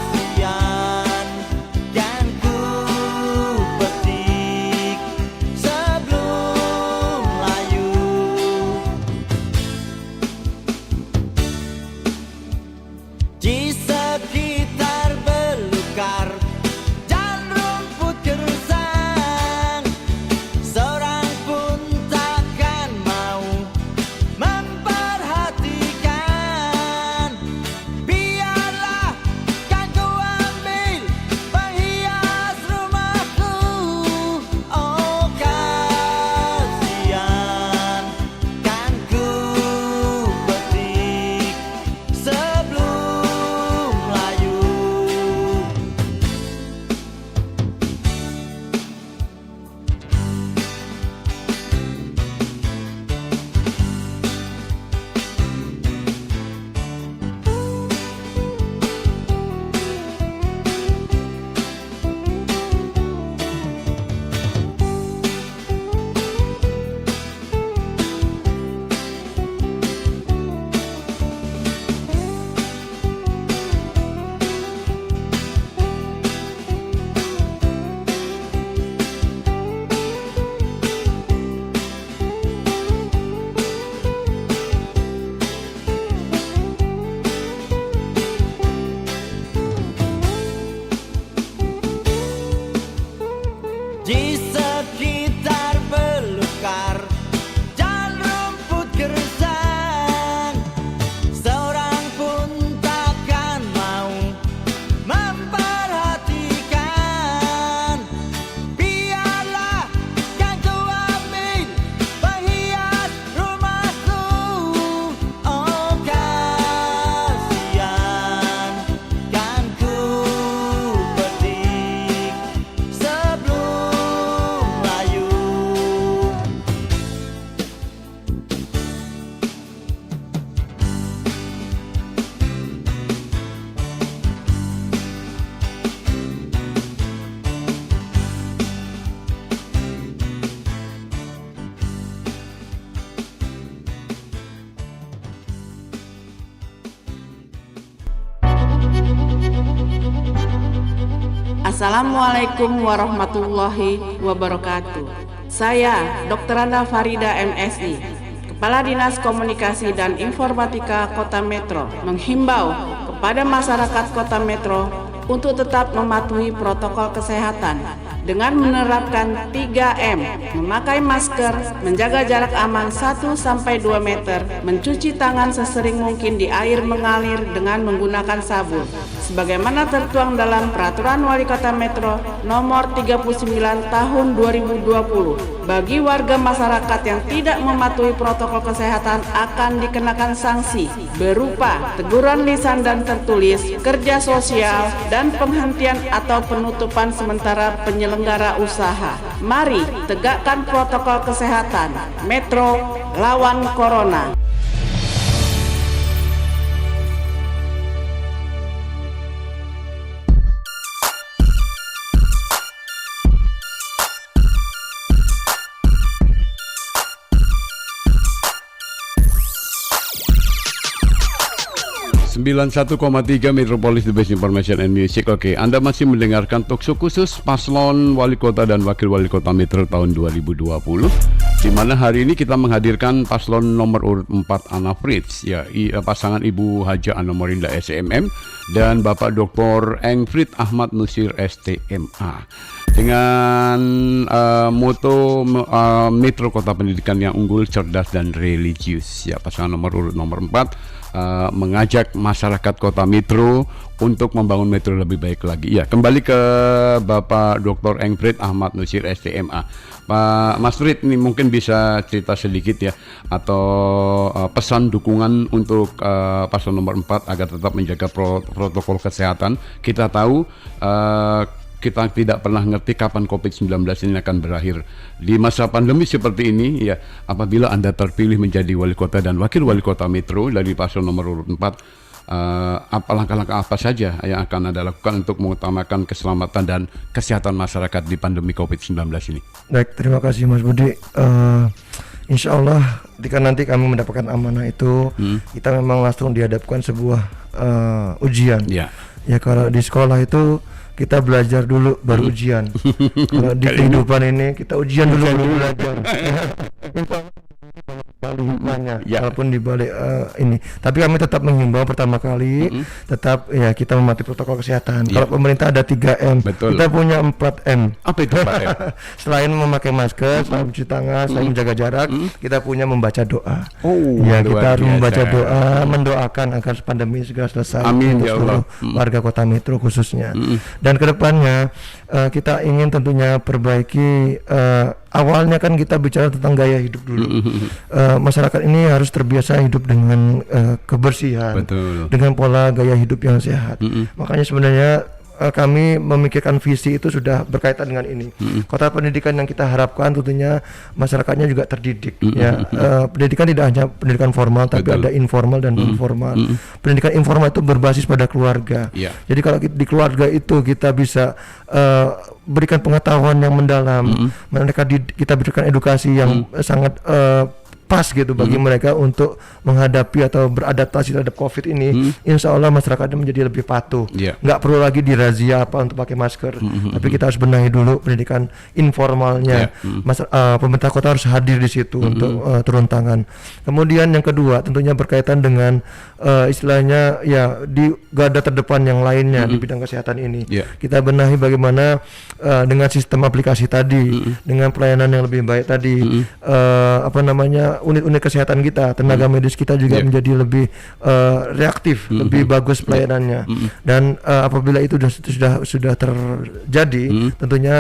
Assalamualaikum warahmatullahi wabarakatuh. Saya Dr. Anda Farida MSI, Kepala Dinas Komunikasi dan Informatika Kota Metro, menghimbau kepada masyarakat Kota Metro untuk tetap mematuhi protokol kesehatan dengan menerapkan 3M, memakai masker, menjaga jarak aman 1-2 meter, mencuci tangan sesering mungkin di air mengalir dengan menggunakan sabun, sebagaimana tertuang dalam Peraturan Wali Kota Metro Nomor 39 Tahun 2020. Bagi warga masyarakat yang tidak mematuhi protokol kesehatan akan dikenakan sanksi berupa teguran lisan dan tertulis, kerja sosial, dan penghentian atau penutupan sementara penyelenggara usaha. Mari tegakkan protokol kesehatan. Metro lawan Corona. 91,3 Metropolis, The Best Information and Music. Oke, Anda masih mendengarkan talkshow khusus paslon wali kota dan wakil wali kota Metro tahun 2020, di mana hari ini kita menghadirkan paslon nomor urut 4 Anna Fritz, ya, pasangan Ibu Haja Anomorinda SMM dan Bapak Dr. Engfried Ahmad Nusir STMA. Dengan moto Metro Kota Pendidikan yang Unggul, Cerdas dan Religius. Ya, pasangan nomor urut nomor 4 mengajak masyarakat Kota Metro untuk membangun Metro lebih baik lagi. Ya, kembali ke Bapak Dr. Engfried Ahmad Nusir STMA. Pak Mas Frit, ini mungkin bisa cerita sedikit ya, atau pesan dukungan untuk paslon nomor 4 agar tetap menjaga protokol kesehatan. Kita tahu kita tidak pernah ngerti kapan COVID-19 ini akan berakhir. Di masa pandemi seperti ini, ya, apabila Anda terpilih menjadi wali kota dan wakil wali kota Metro dari paslon nomor urut 4, apa langkah-langkah apa saja yang akan Anda lakukan untuk mengutamakan keselamatan dan kesehatan masyarakat di pandemi COVID-19 ini? Baik, terima kasih Mas Budi. Insya Allah ketika nanti kami mendapatkan amanah itu, kita memang langsung dihadapkan sebuah ujian. Ya, kalau di sekolah itu kita belajar dulu baru ujian. Kalau di kehidupan ini kita ujian dulu baru belajar. Hikmahnya, walaupun di balik ini, tapi kami tetap menghimbau pertama kali tetap ya kita mematuhi protokol kesehatan. Kalau pemerintah ada 3M, kita punya 4M. Apa itu 4M? Selain memakai masker, selain mencuci tangan, selain menjaga jarak, kita punya membaca doa. Ya, kita harus membaca doa, mendoakan agar pandemi segera selesai. Amin, untuk ya Allah. Warga Kota Metro khususnya. Dan kedepannya kita ingin tentunya perbaiki. Awalnya kan kita bicara tentang gaya hidup dulu. Masyarakat ini harus terbiasa hidup dengan kebersihan, dengan pola gaya hidup yang sehat. Makanya sebenarnya kami memikirkan visi itu sudah berkaitan dengan ini. Kota pendidikan yang kita harapkan tentunya masyarakatnya juga terdidik. Ya, pendidikan tidak hanya pendidikan formal, tapi ada informal dan non formal. Pendidikan informal itu berbasis pada keluarga. Jadi kalau di keluarga itu kita bisa berikan pengetahuan yang mendalam, mereka kita berikan edukasi yang sangat pas gitu bagi mereka untuk menghadapi atau beradaptasi terhadap COVID ini. Insya Allah masyarakatnya menjadi lebih patuh. Nggak perlu lagi dirazia apa untuk pakai masker, tapi kita harus benahi dulu pendidikan informalnya. Pemerintah kota harus hadir di situ untuk turun tangan. Kemudian yang kedua tentunya berkaitan dengan istilahnya ya di garda terdepan yang lainnya di bidang kesehatan ini. Kita benahi bagaimana dengan sistem aplikasi tadi, dengan pelayanan yang lebih baik tadi, unit-unit kesehatan kita, tenaga medis kita juga menjadi lebih reaktif, lebih bagus pelayanannya. Dan apabila itu sudah terjadi, tentunya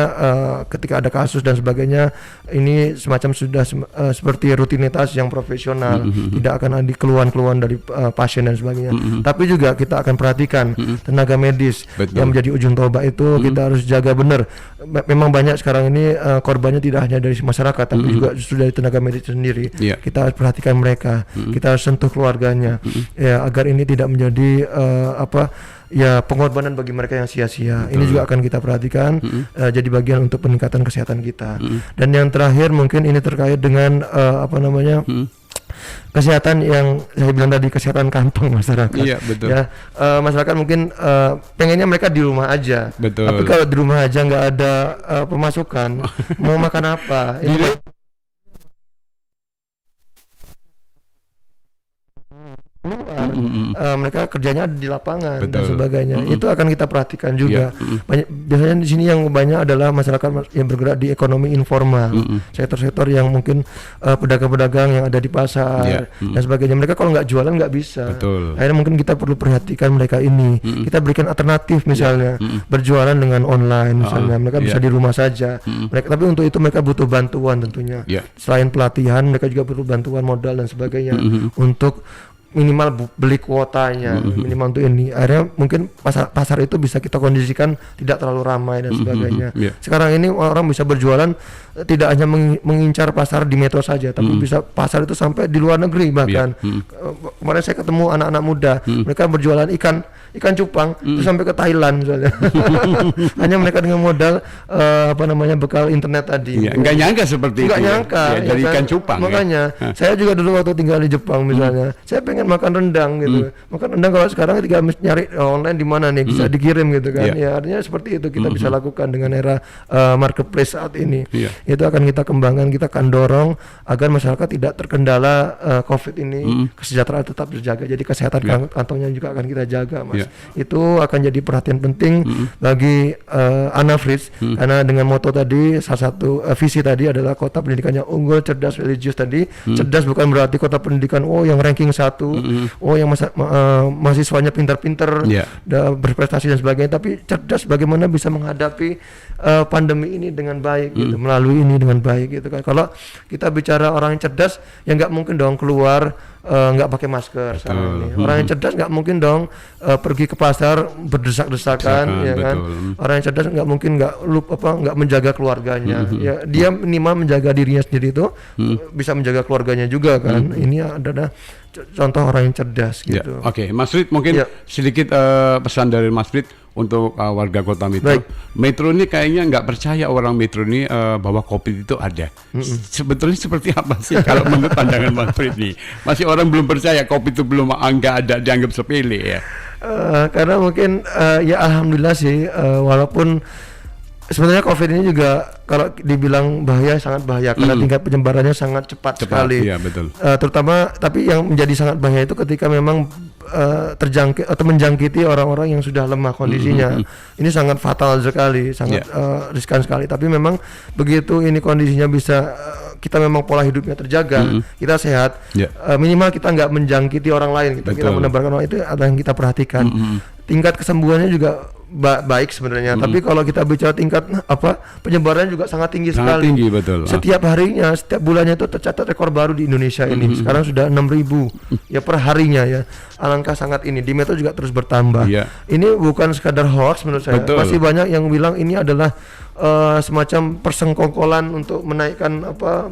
ketika ada kasus dan sebagainya, ini semacam sudah seperti rutinitas yang profesional, tidak akan ada keluhan-keluhan dari pasien dan sebagainya. Tapi juga kita akan perhatikan tenaga medis yang menjadi ujung tombak itu, kita harus jaga benar. Memang banyak sekarang ini korbannya tidak hanya dari masyarakat, tapi juga justru dari tenaga medis sendiri. Kita harus perhatikan mereka, kita harus sentuh keluarganya, ya, agar ini tidak menjadi pengorbanan bagi mereka yang sia-sia. Ini juga akan kita perhatikan, jadi bagian untuk peningkatan kesehatan kita. Dan yang terakhir mungkin ini terkait dengan kesehatan yang saya bilang tadi, kesehatan kantong masyarakat. Iya, betul. Ya, masyarakat mungkin pengennya mereka di rumah aja. Betul. Tapi kalau di rumah aja nggak ada pemasukan, mau makan apa? Mereka kerjanya di lapangan. Betul. Dan sebagainya. Itu akan kita perhatikan juga. Biasanya di sini yang banyak adalah masyarakat yang bergerak di ekonomi informal, sektor-sektor yang mungkin pedagang-pedagang yang ada di pasar dan sebagainya. Mereka kalau nggak jualan nggak bisa. Betul. Akhirnya mungkin kita perlu perhatikan mereka ini. Kita berikan alternatif misalnya berjualan dengan online misalnya. Mereka bisa di rumah saja. Tapi untuk itu mereka butuh bantuan tentunya. Selain pelatihan, mereka juga perlu bantuan modal dan sebagainya untuk minimal beli kuotanya, minimal untuk ini. Akhirnya mungkin pasar itu bisa kita kondisikan tidak terlalu ramai dan sebagainya. Sekarang ini orang bisa berjualan tidak hanya mengincar pasar di metro saja, tapi bisa pasar itu sampai di luar negeri bahkan. Kemarin saya ketemu anak-anak muda, mereka berjualan ikan cupang terus sampai ke Thailand misalnya. Hanya mereka dengan modal bekal internet tadi. Enggak nyangka seperti itu. Enggak nyangka. Dari ikan cupang. Makanya saya juga dulu waktu tinggal di Jepang misalnya, saya pengen makan rendang gitu. Makan rendang kalau sekarang tinggal nyari online di mana nih bisa dikirim gitu kan. Ya artinya seperti itu kita bisa lakukan dengan era marketplace saat ini. Itu akan kita kembangkan, kita akan dorong agar masyarakat tidak terkendala COVID ini, kesejahteraan tetap terjaga. Jadi kesehatan kantongnya juga akan kita jaga, Mas. Itu akan jadi perhatian penting bagi Anna Fritz karena dengan moto tadi, salah satu visi tadi adalah kota pendidikannya unggul, cerdas, religius tadi. Cerdas bukan berarti kota pendidikan yang ranking 1, yang mahasiswanya pintar-pintar, berprestasi dan sebagainya, tapi cerdas bagaimana bisa menghadapi pandemi ini dengan baik gitu, melalui ini dengan baik gitu kan. Kalau kita bicara orang yang cerdas, ya nggak mungkin dong keluar nggak pakai masker ini. Orang yang cerdas nggak mungkin dong pergi ke pasar berdesak-desakan, ya kan. Orang yang cerdas nggak mungkin nggak menjaga keluarganya. Ya dia minimal menjaga dirinya sendiri itu bisa menjaga keluarganya juga kan. Ini adalah contoh orang yang cerdas gitu. Oke, Mas Frit, mungkin sedikit pesan dari Mas Frit untuk warga kota Metro. Metro ini kayaknya nggak percaya orang Metro ini bahwa COVID itu ada. Sebetulnya seperti apa sih kalau menurut pandangan Mas Frit nih? Masih orang belum percaya COVID itu belum nggak ada, dianggap sepele ya. Karena mungkin ya alhamdulillah sih walaupun sebenarnya COVID ini juga kalau dibilang bahaya, sangat bahaya karena tingkat penyebarannya sangat cepat sekali. Iya, betul. Terutama tapi yang menjadi sangat bahaya itu ketika memang terjangkit atau menjangkiti orang-orang yang sudah lemah kondisinya. Ini sangat fatal sekali, sangat riskan sekali. Tapi memang begitu ini kondisinya bisa kita memang pola hidupnya terjaga, kita sehat, minimal kita nggak menjangkiti orang lain, kita menebarkan orang, itu ada yang kita perhatikan. Tingkat kesembuhannya juga baik sebenarnya, tapi kalau kita bicara tingkat penyebarannya juga sangat tinggi sekali. Tinggi, betul. Setiap harinya, setiap bulannya itu tercatat rekor baru di Indonesia ini. Sekarang sudah 6.000 ya per harinya ya. Alangkah sangat ini. Di Metro juga terus bertambah. Ini bukan sekadar hoax menurut saya. Masih banyak yang bilang ini adalah semacam persengkongkolan untuk menaikkan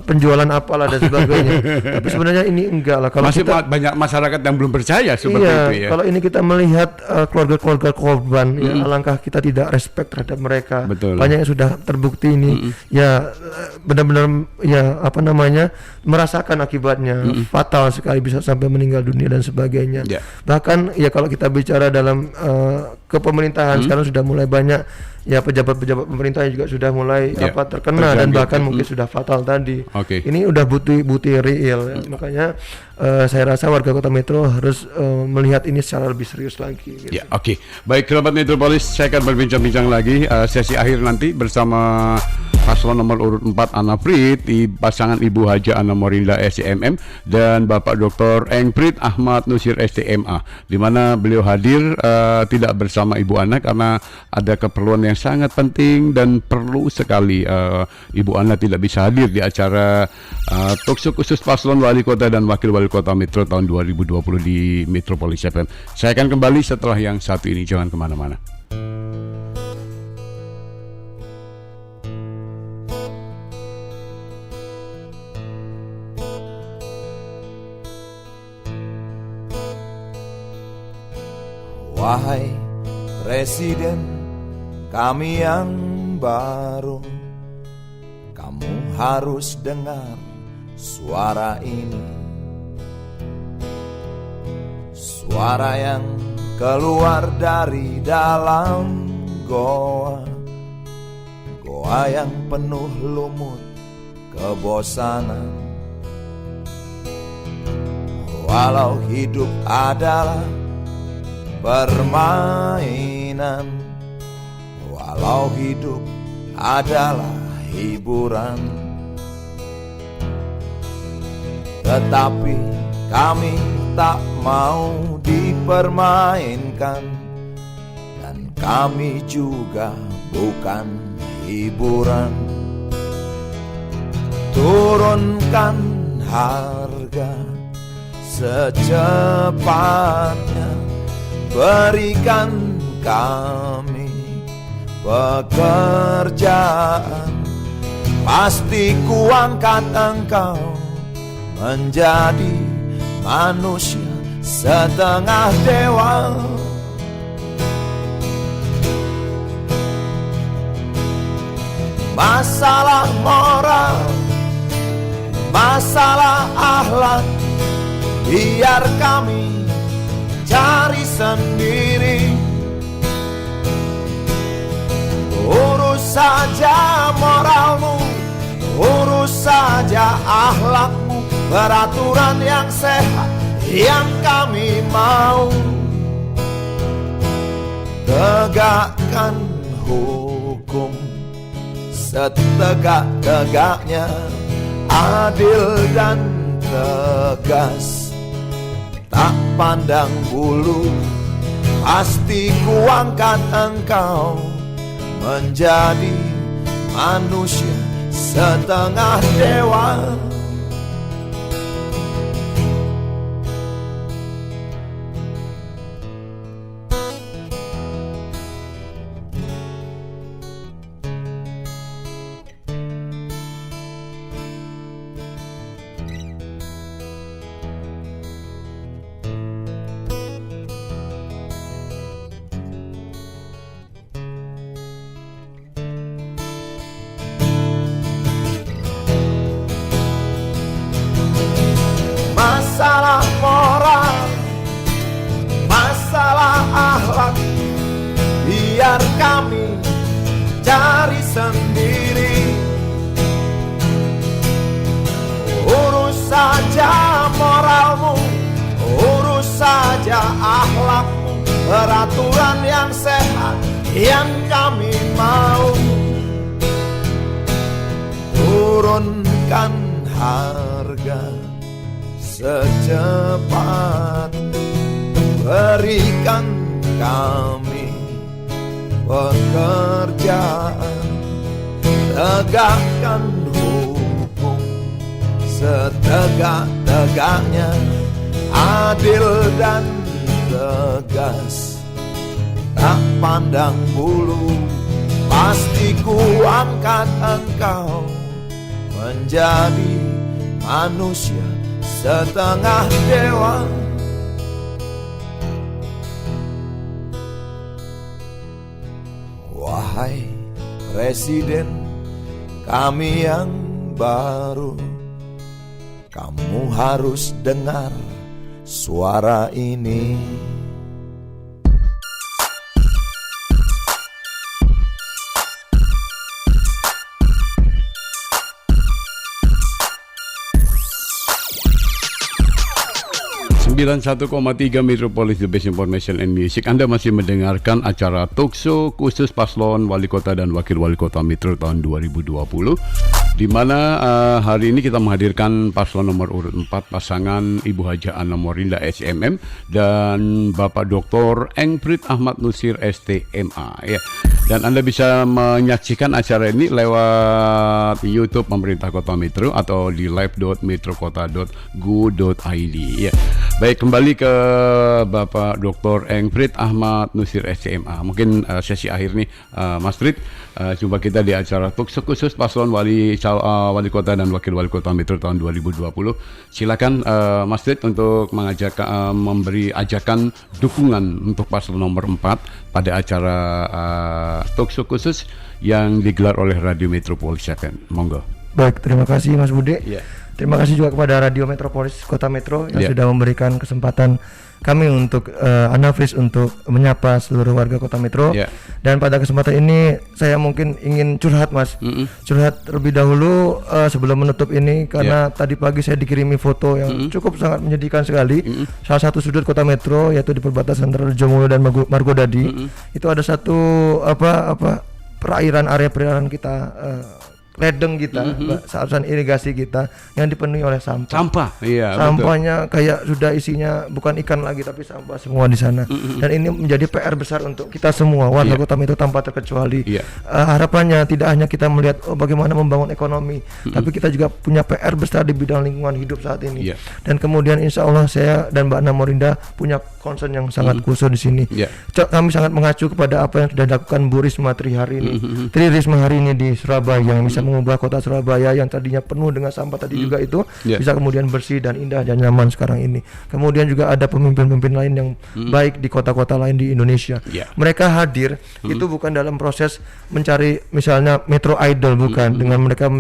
penjualan apalah dan sebagainya. Tapi sebenarnya ini enggak lah. Kalau masih banyak masyarakat yang belum percaya seperti itu ya. Kalau ini kita melihat keluarga-keluarga korban, ya alangkah kita tidak respect terhadap mereka. Banyak yang sudah terbukti ini, ya benar-benar ya merasakan akibatnya, fatal sekali, bisa sampai meninggal dunia dan sebagainya. Bahkan ya kalau kita bicara dalam kepemerintahan sekarang sudah mulai banyak ya pejabat-pejabat pemerintah juga sudah mulai terkena dan bahkan mungkin sudah fatal tadi. Ini udah butuh real ya. Makanya saya rasa warga kota Metro harus melihat ini secara lebih serius lagi gitu. Baik, kerabat Metropolis, saya akan berbincang-bincang lagi sesi akhir nanti bersama paslon nomor urut 4 Anna Frit, pasangan Ibu Haja Anna Morinda STMM dan Bapak Dr. Eng Frit Ahmad Nusir STMA, di mana beliau hadir tidak bersama Ibu Anna karena ada keperluan yang sangat penting dan perlu sekali Ibu Anna tidak bisa hadir di acara talkshow khusus paslon wali kota dan wakil wali kota Metro tahun 2020 di Metropolis FM. Saya akan kembali setelah yang satu ini, jangan kemana-mana. Wahai Presiden kami yang baru, kamu harus dengar suara ini. suara yang keluar dari dalam goa, goa yang penuh lumut kebosanan. Walau hidup adalah permainan, walau hidup adalah hiburan, tetapi kami tak mau dipermainkan, dan kami juga bukan hiburan. Turunkan harga secepatnya, berikan kami pekerjaan, pasti kuangkat engkau menjadi manusia setengah dewa. Masalah moral, masalah akhlak, biar kami cari sendiri. Urus saja moralmu, urus saja akhlakmu, peraturan yang sehat yang kami mau. Tegakkan hukum setegak-tegaknya, adil dan tegas, tak pandang bulu, pasti kuangkat engkau menjadi manusia setengah dewa. Masalah moral, masalah akhlak, biar kami cari sendiri. Urus saja moralmu, urus saja akhlakmu, peraturan yang sehat yang kami mau. Turunkan harga secepat, berikan kami pekerjaan, tegakkan hukum setegak-tegaknya, adil dan tegas, tak pandang bulu, pasti kuangkat engkau menjadi manusia setengah dewa. Wahai Presiden kami yang baru, kamu harus dengar suara ini. 91,3 Metropolis, The Best Information and Music. Anda masih mendengarkan acara talkshow khusus paslon wali kota dan wakil wali kota Metro tahun 2020, di mana hari ini kita menghadirkan paslon nomor urut 4, pasangan Ibu Haja Anna Morinda SMM dan Bapak Dr. Engprit Ahmad Nusir STMA ya. Dan Anda bisa menyaksikan acara ini lewat YouTube pemerintah Kota Metro atau di live.metrokota.go.id ya. Baik, kembali ke Bapak Dr. Engprit Ahmad Nusir SCMA. Mungkin sesi akhir nih Mas Prit, jumpa kita di acara talkshow khusus paslon wali kota dan wakil wali kota Metro tahun 2020. Silakan Mas Prit untuk memberi ajakan dukungan untuk paslon nomor 4 pada acara talkshow khusus yang digelar oleh Radio Metropolis FM. Monggo. Baik, terima kasih Mas Bude. Yeah. Terima kasih juga kepada Radio Metropolis Kota Metro yang sudah memberikan kesempatan kami untuk Anafris untuk menyapa seluruh warga Kota Metro. Dan pada kesempatan ini saya mungkin ingin curhat, Mas. Curhat terlebih dahulu sebelum menutup ini karena tadi pagi saya dikirimi foto yang cukup sangat menyedihkan sekali. Salah satu sudut Kota Metro yaitu di perbatasan antara Jomolo dan Margodadi. Itu ada satu area perairan kita, ledeng kita, saluran irigasi kita yang dipenuhi oleh sampah. Iya, sampahnya betul. Kayak sudah isinya bukan ikan lagi tapi sampah semua di sana. Dan ini menjadi PR besar untuk kita semua warga Kota Metro tanpa terkecuali. Harapannya tidak hanya kita melihat bagaimana membangun ekonomi, tapi kita juga punya PR besar di bidang lingkungan hidup saat ini. Dan kemudian insya Allah saya dan Mbak Ana Morinda punya concern yang sangat khusus di sini. Kami sangat mengacu kepada apa yang sudah dilakukan Bu Risma Tri hari ini. Tri Risma hari ini di Surabaya yang bisa mengubah kota Surabaya yang tadinya penuh dengan sampah tadi juga itu bisa kemudian bersih dan indah dan nyaman sekarang ini. Kemudian juga ada pemimpin-pemimpin lain yang baik di kota-kota lain di Indonesia. Mereka hadir itu bukan dalam proses mencari misalnya Metro Idol, bukan dengan mereka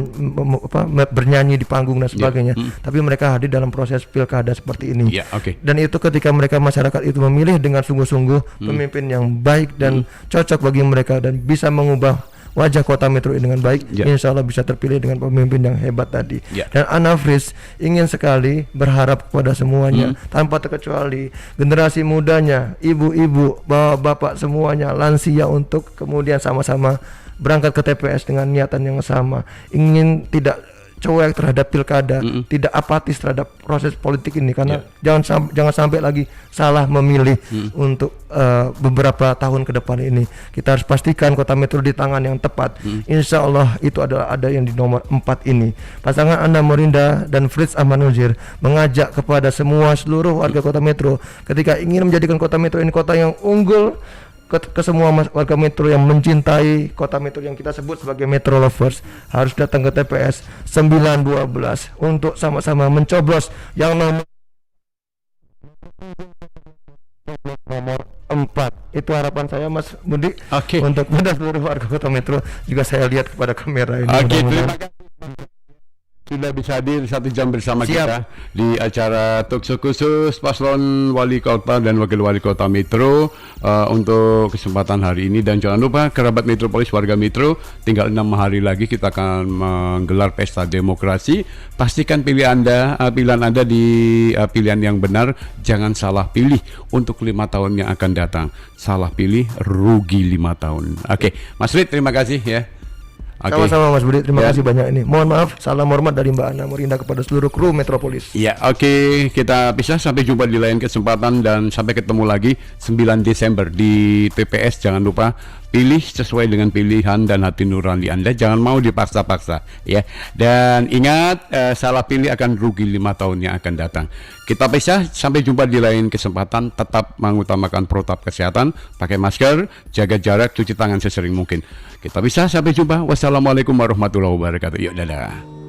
bernyanyi di panggung dan sebagainya, tapi mereka hadir dalam proses pilkada seperti ini. Dan itu ketika mereka masyarakat itu memilih dengan sungguh-sungguh pemimpin yang baik dan cocok bagi mereka dan bisa mengubah wajah Kota Metro ini dengan baik, insya Allah bisa terpilih dengan pemimpin yang hebat tadi. Dan Anafris ingin sekali berharap kepada semuanya tanpa terkecuali generasi mudanya, ibu-ibu, bapak-bapak semuanya, lansia untuk kemudian sama-sama berangkat ke TPS dengan niatan yang sama, ingin tidak cuek terhadap pilkada, tidak apatis terhadap proses politik ini karena jangan sampai lagi salah memilih untuk beberapa tahun ke depan ini. Kita harus pastikan Kota Metro di tangan yang tepat. Insya Allah itu adalah ada yang di nomor 4 ini. Pasangan Ana Morinda dan Fritz Amanuzir mengajak kepada seluruh warga Kota Metro ketika ingin menjadikan Kota Metro ini kota yang unggul, ke semua warga Metro yang mencintai Kota Metro yang kita sebut sebagai Metro Lovers harus datang ke TPS 912 untuk sama-sama mencoblos yang nomor 4. Itu harapan saya, Mas Budi, untuk seluruh warga Kota Metro. Juga saya lihat kepada kamera ini. Terima kasih sudah bisa hadir 1 jam bersama kita di acara talkshow khusus paslon wali kota dan wakil wali kota Metro untuk kesempatan hari ini. Dan jangan lupa kerabat Metropolis, warga Metro, tinggal 6 hari lagi kita akan menggelar pesta demokrasi. Pastikan pilihan Anda di pilihan yang benar, jangan salah pilih untuk 5 tahun yang akan datang. Salah pilih rugi 5 tahun. Mas Rid, terima kasih ya. Sama-sama Mas Budi, terima kasih banyak ini. Mohon maaf, salam hormat dari Mbak Ana Morinda kepada seluruh kru Metropolis. Kita pisah, sampai jumpa di lain kesempatan dan sampai ketemu lagi 9 Desember di PPS. Jangan lupa pilih sesuai dengan pilihan dan hati nurani Anda, jangan mau dipaksa-paksa ya. Dan ingat, salah pilih akan rugi 5 tahun yang akan datang. Kita pisah, sampai jumpa di lain kesempatan. Tetap mengutamakan protokol kesehatan, pakai masker, jaga jarak, cuci tangan sesering mungkin. Kita pisah, sampai jumpa. Wassalamualaikum warahmatullahi wabarakatuh. Yuk, dadah.